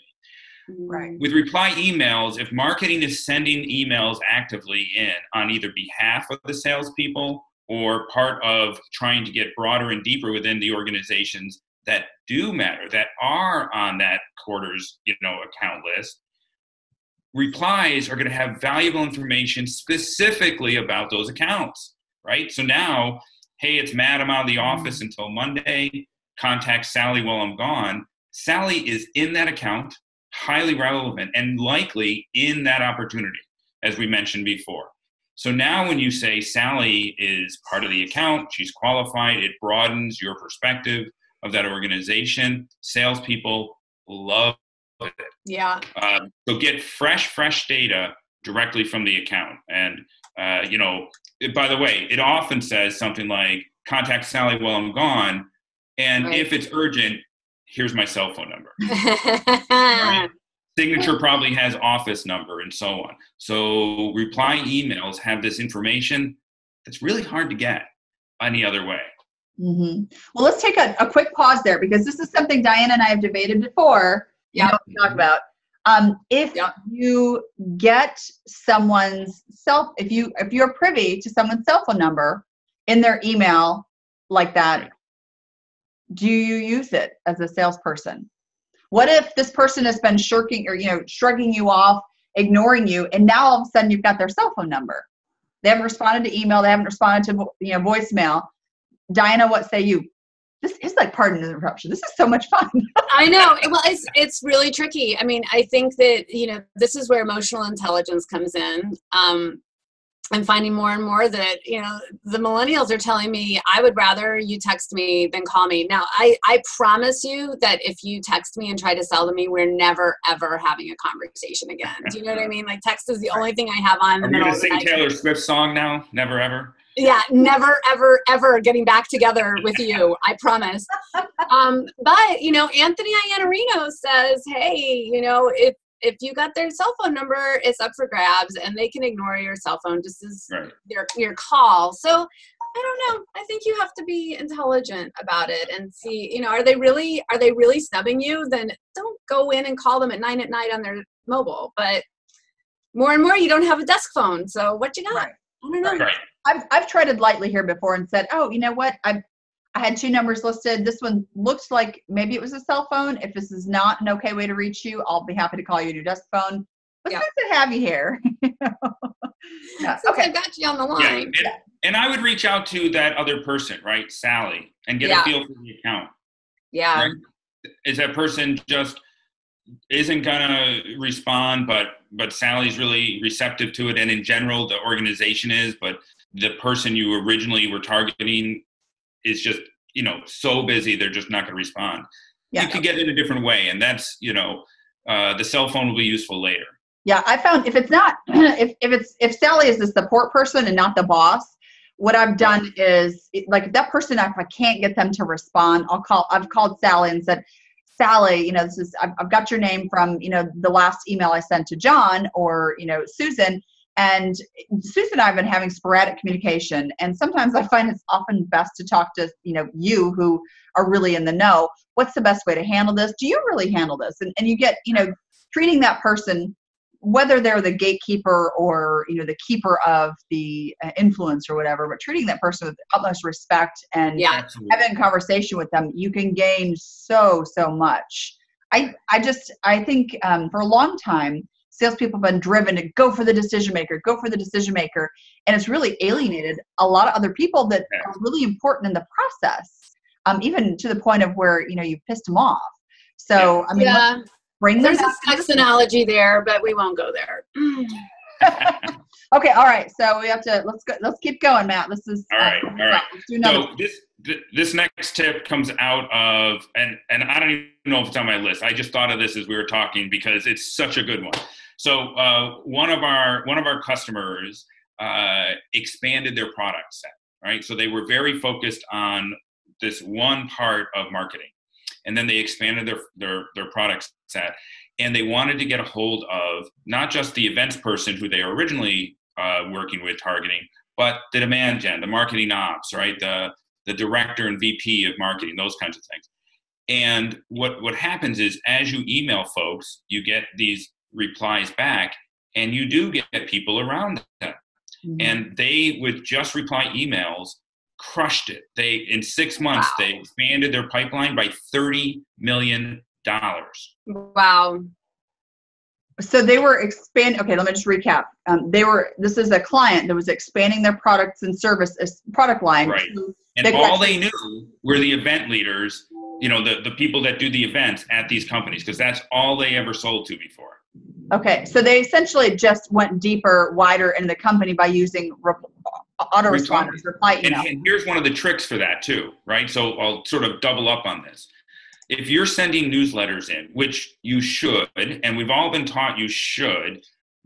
Right. With reply emails, if marketing is sending emails actively in on either behalf of the salespeople or part of trying to get broader and deeper within the organizations that do matter, that are on that quarter's, account list, replies are going to have valuable information specifically about those accounts, right? So now, hey, it's Matt, I'm out of the office until Monday. Contact Sally while I'm gone. Sally is in that account, highly relevant, and likely in that opportunity, as we mentioned before. So now when you say Sally is part of the account, she's qualified, it broadens your perspective of that organization. Salespeople love it. Yeah. So get fresh data directly from the account. And, by the way, it often says something like, contact Sally while I'm gone. And if it's urgent, here's my cell phone number. Right? Signature probably has office number and so on. So reply emails have this information that's really hard to get any other way. Mm-hmm. Well, let's take a quick pause there, because this is something Diana and I have debated before. We talk about if you get someone's if you're privy to someone's cell phone number in their email like that, do you use it as a salesperson? What if this person has been shirking or, shrugging you off, ignoring you, and now all of a sudden you've got their cell phone number? They haven't responded to email. They haven't responded to, voicemail. Diana, what say you? This is like, pardon the interruption. This is so much fun. I know. Well, it's really tricky. I mean, I think that, this is where emotional intelligence comes in. I'm finding more and more that, the millennials are telling me, I would rather you text me than call me. Now, I promise you that if you text me and try to sell to me, we're never, ever having a conversation again. Do you know what I mean? Like, text is the only thing I have on. Are we going to sing Taylor Swift's song now? Never, ever? Yeah, never, ever, ever getting back together with you. I promise. But, Anthony Iannarino says, hey, if you got their cell phone number, it's up for grabs, and they can ignore your cell phone just as your call. So I don't know. I think you have to be intelligent about it and see, are they really snubbing you? Then don't go in and call them at 9 p.m. on their mobile. But more and more, you don't have a desk phone. So what you got? Right. I don't know. Right. I've treaded lightly here before and said, oh, you know what? I had 2 numbers listed. This one looks like maybe it was a cell phone. If this is not an okay way to reach you, I'll be happy to call you at your desk phone. But since I have you here, I got you on the line. Yeah. And I would reach out to that other person, right, Sally, and get a feel for the account. Yeah. Right? Is that person just isn't gonna respond, but Sally's really receptive to it, and in general, the organization is, but the person you originally were targeting is just, so busy, they're just not going to respond. Yeah. You could get it a different way. And that's, the cell phone will be useful later. Yeah. I found if it's not, if Sally is the support person and not the boss, what I've done is like that person, if I can't get them to respond, I've called Sally and said, Sally, I've got your name from, the last email I sent to John or, Susan. And Susan and I have been having sporadic communication, and sometimes I find it's often best to talk to, you who are really in the know. What's the best way to handle this? Do you really handle this? And you get, treating that person, whether they're the gatekeeper or, the keeper of the influence or whatever, but treating that person with utmost respect and having a conversation with them, you can gain so much. I think for a long time, salespeople have been driven to go for the decision maker, and it's really alienated a lot of other people that are really important in the process, even to the point of where, you pissed them off. So, I mean, let's bring them. There's a sex analogy there, but we won't go there. Okay, all right. So we have to, let's keep going, Matt. This is all right. Let's do another. So this next tip comes out of, and I don't even know if it's on my list. I just thought of this as we were talking because it's such a good one. So one of our customers expanded their product set, right? So they were very focused on this one part of marketing, and then they expanded their product set, and they wanted to get a hold of not just the events person who they were originally working with targeting, but the demand gen, the marketing ops, right? The director and VP of marketing, those kinds of things. And what happens is as you email folks, you get these replies back, and you do get people around them. Mm-hmm. And they, with just reply emails, crushed it. In 6 months, they expanded their pipeline by $30 million. Wow. So they were okay, let me just recap. This is a client that was expanding their products and services product line. Right. And all they knew were the event leaders, the people that do the events at these companies, because that's all they ever sold to before. Okay, so they essentially just went deeper, wider in the company by using autoresponders, reply email. And here's one of the tricks for that too, right? So I'll sort of double up on this. If you're sending newsletters in, which you should, and we've all been taught you should,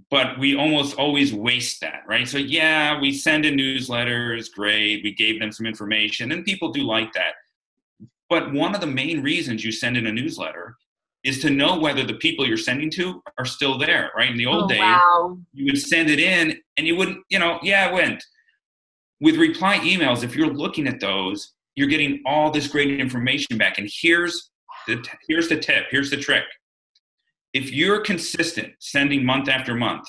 but we almost always waste that, right? So yeah, we send in newsletters, great, we gave them some information, and people do like that. But one of the main reasons you send in a newsletter is to know whether the people you're sending to are still there, right? In the old days, you would send it in and you wouldn't, it went. With reply emails, if you're looking at those, you're getting all this great information back. And here's the tip, here's the trick. If you're consistent sending month after month,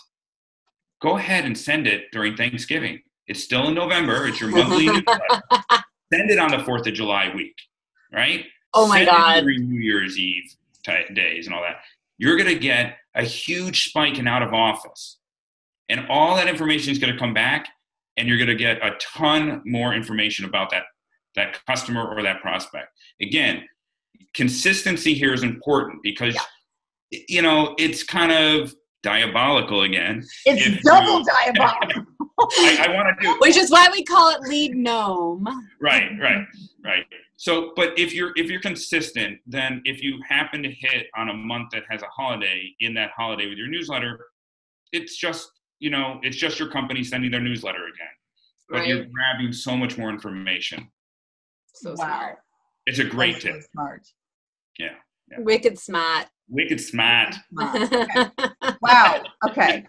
go ahead and send it during Thanksgiving. It's still in November, it's your monthly newsletter. Send it on the 4th of July week, right? Oh my God. During New Year's Eve days and all that. You're going to get a huge spike in out of office. And all that information is going to come back, and you're going to get a ton more information about that customer or that prospect. Again, consistency here is important because, it's kind of diabolical again. It's double diabolical. I want to do, which is why we call it LeadGnome. Right. So, but if you're consistent, then if you happen to hit on a month that has a holiday in that holiday with your newsletter, it's just your company sending their newsletter again. But you're grabbing so much more information. So smart. It's a great tip. So smart. Yeah. Wicked smart. Wicked smart. Okay. Wow. Okay.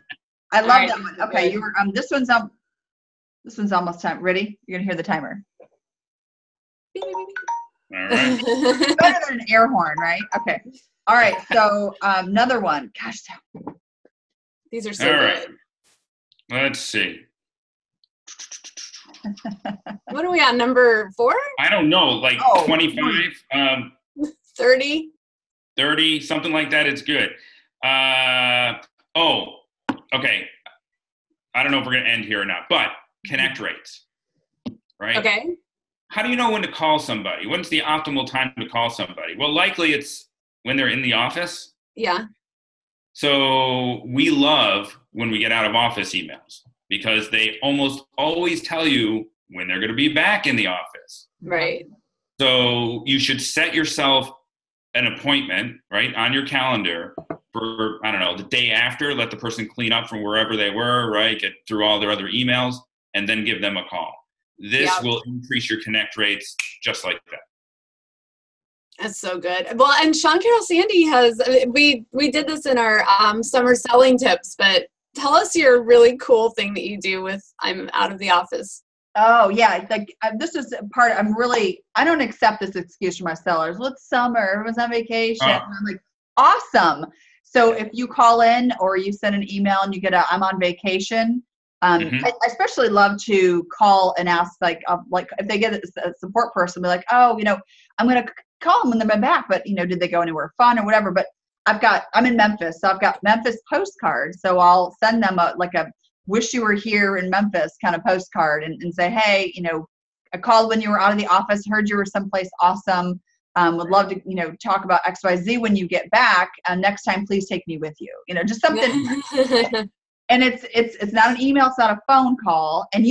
I love that one. Okay, you were this one's almost time. Ready? You're gonna hear the timer. All right. Better than an air horn, right? Okay. All right. So another one. Gosh. These are so good. Let's see. What are we on? Number 4? I don't know. Like 25, 30, 30, something like that. It's good. Okay. I don't know if we're going to end here or not, but connect rates, right? Okay. How do you know when to call somebody? When's the optimal time to call somebody? Well, likely it's when they're in the office. Yeah. So we love when we get out of office emails because they almost always tell you when they're going to be back in the office. Right. So you should set yourself an appointment, right, on your calendar for, I don't know, the day after, let the person clean up from wherever they were, right, get through all their other emails, and then give them a call. This will increase your connect rates just like that. That's so good. Well, and Sean Carroll Sandy has, we did this in our summer selling tips, but tell us your really cool thing that you do with I'm out of the office. Oh yeah, like this is part. I don't accept this excuse from my sellers. Well, it's summer, everyone's on vacation. And I'm like, awesome. So if you call in or you send an email and you get I'm on vacation. I especially love to call and ask like if they get a support person, be like, oh, I'm going to call them when they're back, but did they go anywhere fun or whatever? But I'm in Memphis, so I've got Memphis postcards. So I'll send them a wish you were here in Memphis kind of postcard and say, hey, I called when you were out of the office, heard you were someplace awesome. Would love to, talk about XYZ when you get back. Next time, please take me with you. Just something. And it's not an email, it's not a phone call. And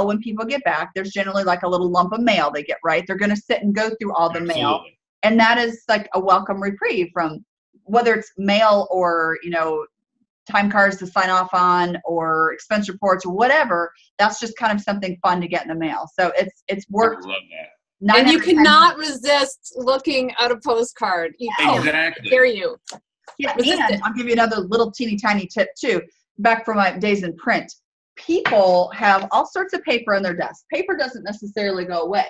when people get back, there's generally like a little lump of mail they get, right? They're going to sit and go through all the mail. And that is like a welcome reprieve from whether it's mail or, time cards to sign off on or expense reports or whatever. That's just kind of something fun to get in the mail. So it's worked. I love that. And you cannot resist looking at a postcard. Exactly. I dare you. Yeah, and I'll give you another little teeny tiny tip too. Back from my days in print, people have all sorts of paper on their desk. Paper doesn't necessarily go away.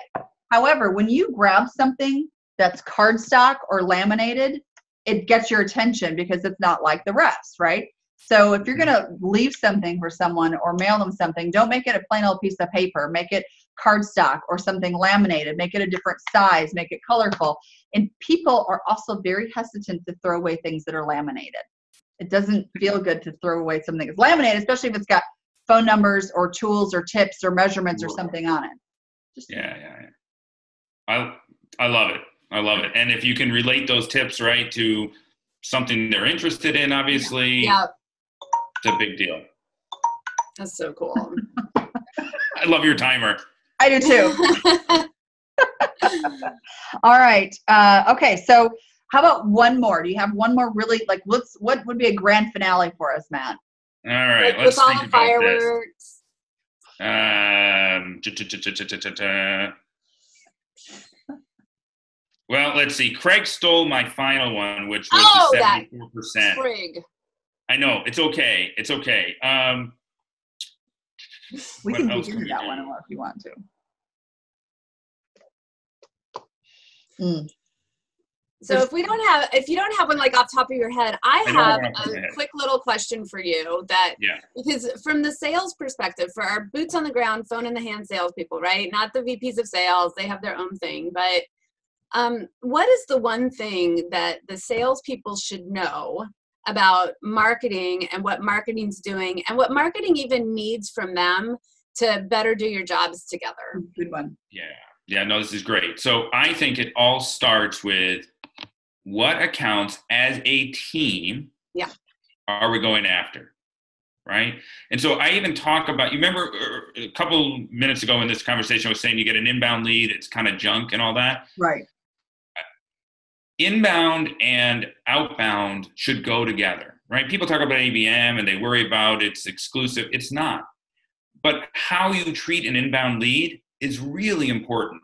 However, when you grab something that's cardstock or laminated, it gets your attention because it's not like the rest, right? So if you're going to leave something for someone or mail them something, don't make it a plain old piece of paper. Make it cardstock or something laminated. Make it a different size. Make it colorful. And people are also very hesitant to throw away things that are laminated. It doesn't feel good to throw away something that's laminated, especially if it's got phone numbers or tools or tips or measurements or something on it. Yeah. I love it. I love it. And if you can relate those tips, right, to something they're interested in, obviously, It's a big deal. That's so cool. I love your timer. I do too. All right. Okay. So how about one more? Do you have one more really, like, what would be a grand finale for us, Matt? All right. Like, Let's with all think the about fireworks. this. Well, let's see. Craig stole my final one, which was the 74%. Frig. I know. It's okay. It's okay. We What can else dig can into we that do? one more if you want to. So if you don't have one like off the top of your head, I don't have have one off my a head. quick little question for you that, Yeah. because from the sales perspective, for our boots on the ground, phone in the hand salespeople, right? Not the VPs of sales, they have their own thing. But what is the one thing that the salespeople should know about marketing and what marketing's doing and what marketing even needs from them to better do your jobs together? Good one. Yeah, no, this is great. So I think it all starts with what accounts as a team are we going after, right? And so I even talk about, you remember a couple minutes ago in this conversation I was saying you get an inbound lead, it's kind of junk and all that. Right. Inbound and outbound should go together, right? People talk about ABM and they worry about it's exclusive. It's not. But how you treat an inbound lead is really important,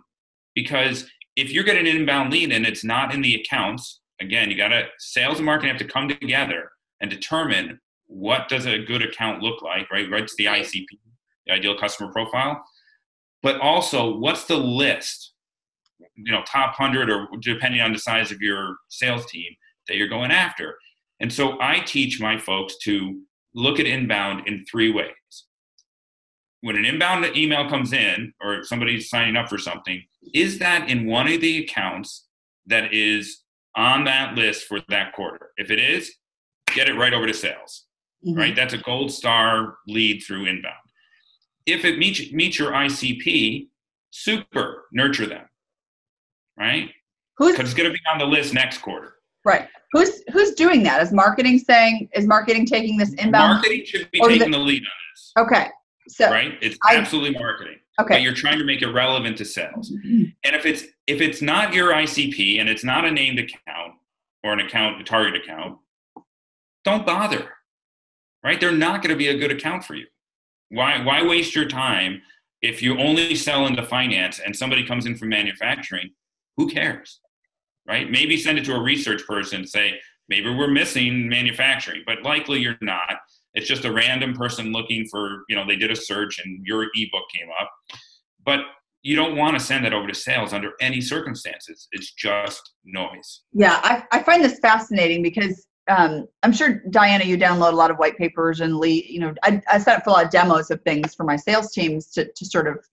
because if you're getting an inbound lead and it's not in the accounts, again, you got to, sales and marketing have to come together and determine what does a good account look like, right? What's the ICP, the ideal customer profile, but also what's the list, top 100 or depending on the size of your sales team that you're going after. And so I teach my folks to look at inbound in 3 ways. When an inbound email comes in or somebody's signing up for something, is that in one of the accounts that is on that list for that quarter? If it is, get it right over to sales, right? That's a gold star lead through inbound. If it meets your ICP, super, nurture them, right? Because it's going to be on the list next quarter. Right. Who's doing that? Is marketing taking this inbound? Marketing should be taking the lead on this. Okay. So right, it's absolutely marketing. Okay. But you're trying to make it relevant to sales. And if it's not your ICP and it's not a named account or a target account, don't bother. Right? They're not going to be a good account for you. Why waste your time if you only sell into finance and somebody comes in from manufacturing? Who cares? Right? Maybe send it to a research person and say, maybe we're missing manufacturing, but likely you're not. It's just a random person looking for, they did a search and your ebook came up. But you don't want to send that over to sales under any circumstances. It's just noise. Yeah, I find this fascinating because I'm sure, Diana, you download a lot of white papers and I set up for a lot of demos of things for my sales teams to sort of,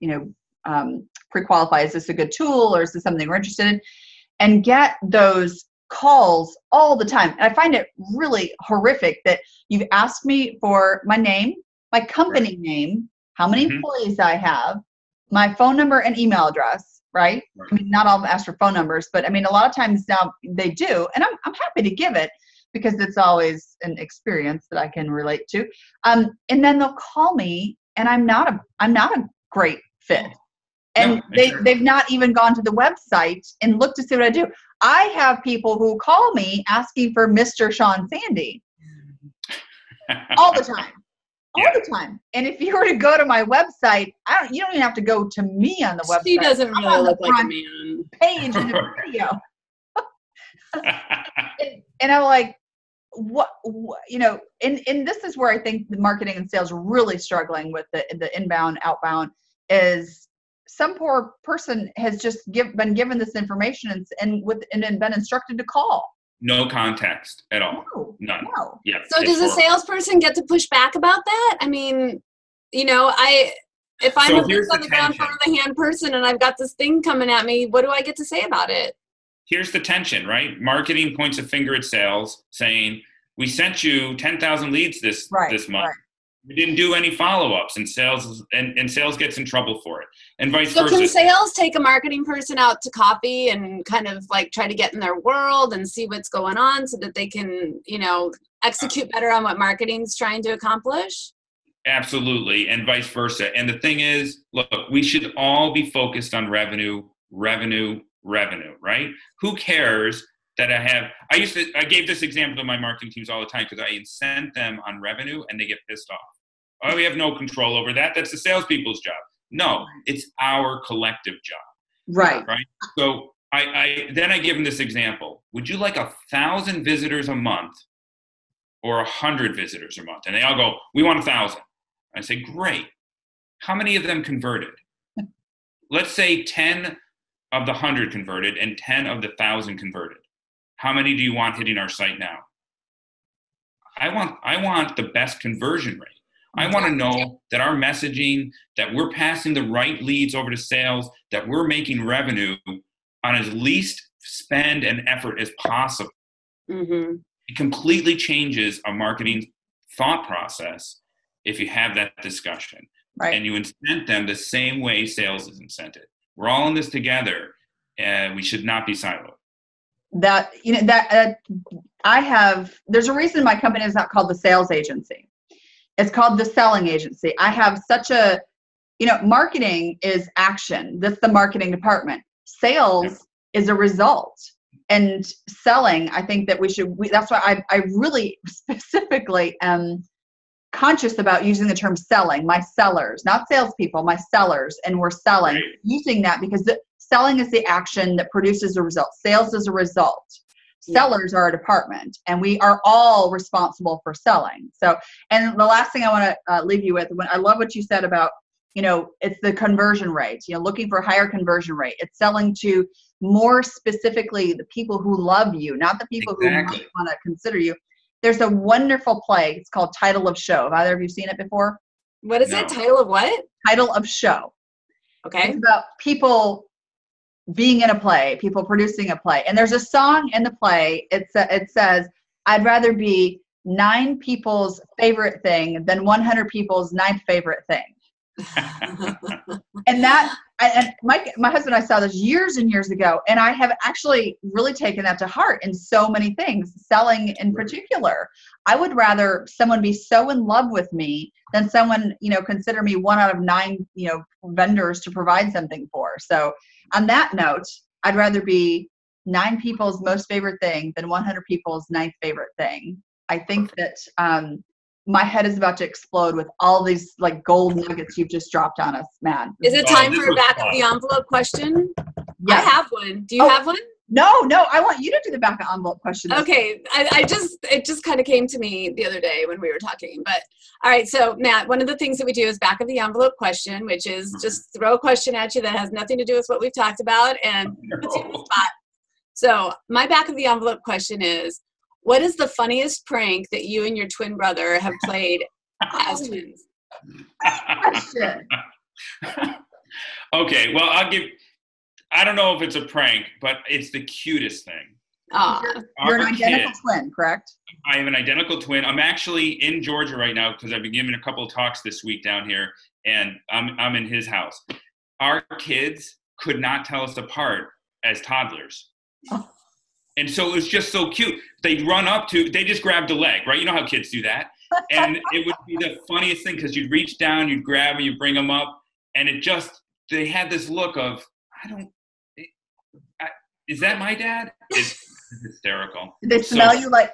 pre-qualify, is this a good tool or is this something we're interested in? And get those calls all the time. And I find it really horrific that you've asked me for my name, my company name, how many employees I have, my phone number and email address, right? I mean, not all of them ask for phone numbers, but I mean, a lot of times now they do. And I'm happy to give it because it's always an experience that I can relate to. And then they'll call me and I'm not a great fit. And they've not even gone to the website and looked to see what I do. I have people who call me asking for Mr. Sean Sandy all the time. All the time. And if you were to go to my website, you don't even have to go to me on the website. She doesn't really look like a man. Page in the video. and I'm like, what and this is where I think the marketing and sales are really struggling with the inbound, outbound, is some poor person has just been given this information and been instructed to call. No context at all. No, none. No. Yeah. So does a salesperson get to push back about that? I mean, if I'm a boots on the ground, phone in the hand person and I've got this thing coming at me, what do I get to say about it? Here's the tension, right? Marketing points a finger at sales saying, we sent you 10,000 leads this month. Right. We didn't do any follow-ups, and sales gets in trouble for it, and vice versa. So can sales take a marketing person out to coffee and kind of like try to get in their world and see what's going on so that they can, execute better on what marketing's trying to accomplish? Absolutely, and vice versa. And the thing is, look, we should all be focused on revenue, right? Who cares that I gave this example to my marketing teams all the time because I incent them on revenue and they get pissed off. Oh, we have no control over that. That's the salespeople's job. No, it's our collective job. Right. Right. So I give them this example. Would you like 1,000 visitors a month or 100 visitors a month? And they all go, we want 1,000. I say, great. How many of them converted? Let's say 10 of the 100 converted and 10 of the 1,000 converted. How many do you want hitting our site now? I want the best conversion rate. I want to know that our messaging, that we're passing the right leads over to sales, that we're making revenue on as least spend and effort as possible. Mm-hmm. It completely changes a marketing thought process if you have that discussion. Right. And you incent them the same way sales is incented. We're all in this together, and we should not be siloed. There's a reason my company is not called the sales agency. It's called the selling agency. I have marketing is action. That's the marketing department. Sales is a result. And selling, I think that that's why I really specifically am conscious about using the term selling. My sellers, not salespeople, my sellers, and we're selling. Right. Using that because selling is the action that produces a result. Sales is a result. Sellers are a department, and we are all responsible for selling. So, and the last thing I want to leave you with, I love what you said about, it's the conversion rate, looking for a higher conversion rate. It's selling to more specifically the people who love you, not the people who might want to consider you. There's a wonderful play. It's called Title of Show. Have either of you seen it before? What is it? Title of what? Title of Show. Okay. It's about people being in a play, people producing a play. And there's a song in the play. It says, I'd rather be 9 people's favorite thing than 100 people's 9th favorite thing. And my husband and I saw this years and years ago, and I have actually really taken that to heart in so many things, selling in particular. I would rather someone be so in love with me than someone, consider me 1 out of 9, vendors to provide something for. So on that note, I'd rather be 9 people's most favorite thing than 100 people's 9th favorite thing. I think that my head is about to explode with all these gold nuggets you've just dropped on us, man. Is it time for a back of the envelope question? Yes. I have one. Do you have one? No, I want you to do the back of envelope question. Okay, it just kind of came to me the other day when we were talking. But all right, so Matt, one of the things that we do is back of the envelope question, which is just throw a question at you that has nothing to do with what we've talked about and put you on the spot. So my back of the envelope question is, what is the funniest prank that you and your twin brother have played as twins? Okay, well, I don't know if it's a prank, but it's the cutest thing. You're an identical twin, correct? I have an identical twin. I'm actually in Georgia right now because I've been giving a couple of talks this week down here, and I'm in his house. Our kids could not tell us apart as toddlers. And so it was just so cute. They'd run up they just grabbed a leg, right? You know how kids do that. And it would be the funniest thing because you'd reach down, you'd grab them, you'd bring them up. And they had this look of, is that my dad? It's hysterical. They smell you like,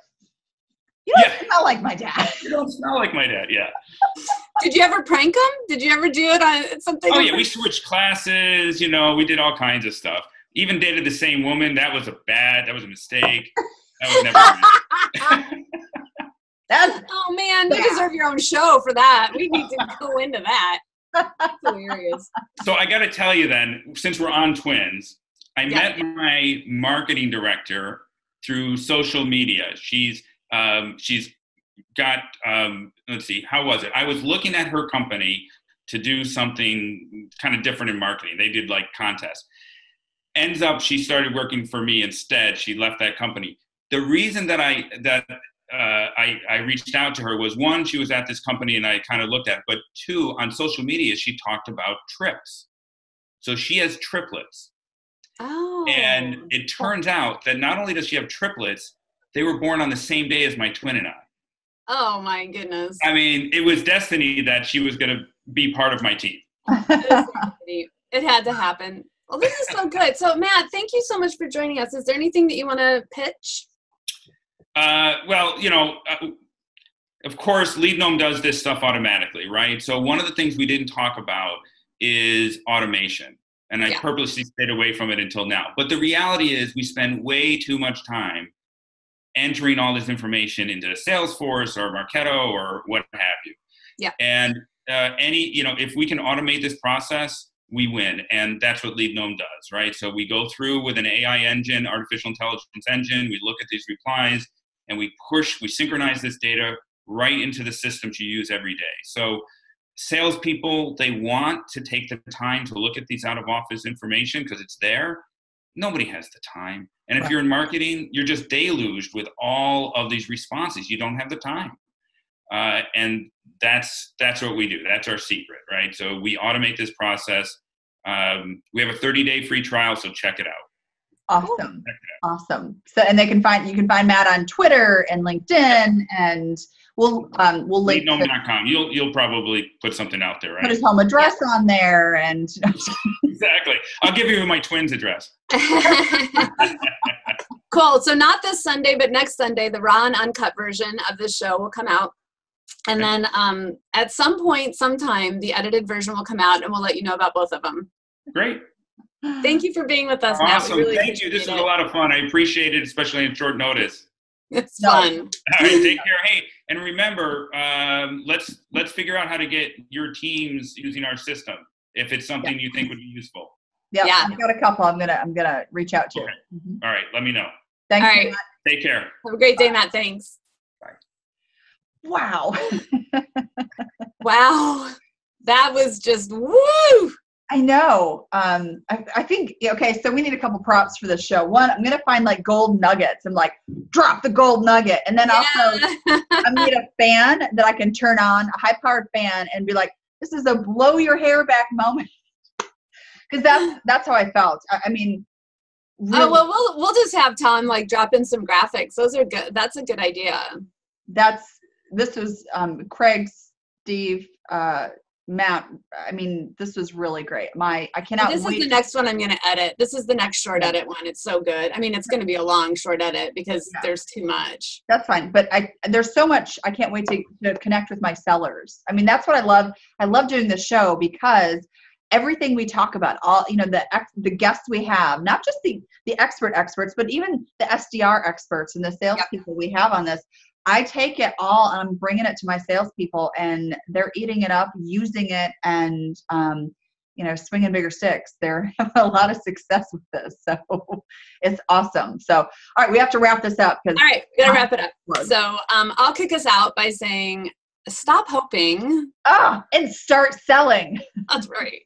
you don't smell like my dad. You don't smell like my dad, yeah. Did you ever prank them? Did you ever do it on something? Oh, yeah, we switched classes, we did all kinds of stuff. Even dated the same woman. That was a mistake. That was never oh man, you deserve your own show for that. We need to go into that. That's hilarious. So I got to tell you then, since we're on twins, I met my marketing director through social media. She's got, let's see, how was it? I was looking at her company to do something kind of different in marketing. They did contests. Ends up, she started working for me instead. She left that company. The reason that I reached out to her was, 1, she was at this company and I kind of looked at it, but 2, on social media, she talked about trips. So she has triplets. Oh. And it turns out that not only does she have triplets, they were born on the same day as my twin and I. Oh my goodness. I mean, it was destiny that she was going to be part of my team. It had to happen. Well, this is so good. So Matt, thank you so much for joining us. Is there anything that you want to pitch? Well, you know, of course, LeadGnome does this stuff automatically, right? So one of the things we didn't talk about is automation. And I purposely stayed away from it until now. But the reality is we spend way too much time entering all this information into Salesforce or Marketo or what have you. Yeah. And if we can automate this process, we win. And that's what LeadGnome does, right? So we go through with an AI engine, artificial intelligence engine, we look at these replies, and we synchronize this data right into the systems you use every day. So salespeople, they want to take the time to look at these out-of-office information because it's there. Nobody has the time. And if you're in marketing, you're just deluged with all of these responses. You don't have the time. And that's what we do. That's our secret, right? So we automate this process. We have a 30-day free trial, so check it out. Awesome. Awesome. So, and you can find Matt on Twitter and LinkedIn, and we'll link LeadGnome.com. You'll probably put something out there, right? Put his home address on there, and exactly. I'll give you my twins' address. Cool. So not this Sunday, but next Sunday, the Raw and Uncut version of the show will come out. And then at some point, sometime, the edited version will come out, and we'll let you know about both of them. Great. Thank you for being with us, Awesome. Matt. Really Thank you. This was a lot of fun. I appreciate it, especially in short notice. It's fun. All right, take care. Hey, and remember, let's figure out how to get your teams using our system if it's something you think would be useful. Yeah, I've got a couple. I'm gonna reach out to. Okay. All right, let me know. Thanks. All right. Matt. Take care. Have a great day, Matt. Thanks. Bye. Wow. Wow. That was just woo. I know. I think, okay, so we need a couple props for this show. One, I'm going to find like gold nuggets and like drop the gold nugget. And then also I'm going to get a fan that I can turn on, a high-powered fan, and be like, this is a blow your hair back moment. Because that's how I felt. I mean, really, oh, well, we'll just have Tom like drop in some graphics. Those are good. That's a good idea. This was Craig, Steve, Matt. I mean, this was really great. I cannot wait. This is the next one I'm going to edit. This is the next short edit one. It's so good. I mean, it's going to be a long short edit because there's too much. That's fine. But there's so much. I can't wait to connect with my sellers. I mean, that's what I love. I love doing this show because everything we talk about, all, the guests we have, not just the experts, but even the SDR experts and the salespeople we have on this, I take it all and I'm bringing it to my salespeople, and they're eating it up, using it, and swinging bigger sticks. They're having a lot of success with this, so it's awesome. So, all right, we have to wrap this up. All right, we gotta wrap it up. So, I'll kick us out by saying, stop hoping. And start selling. That's right.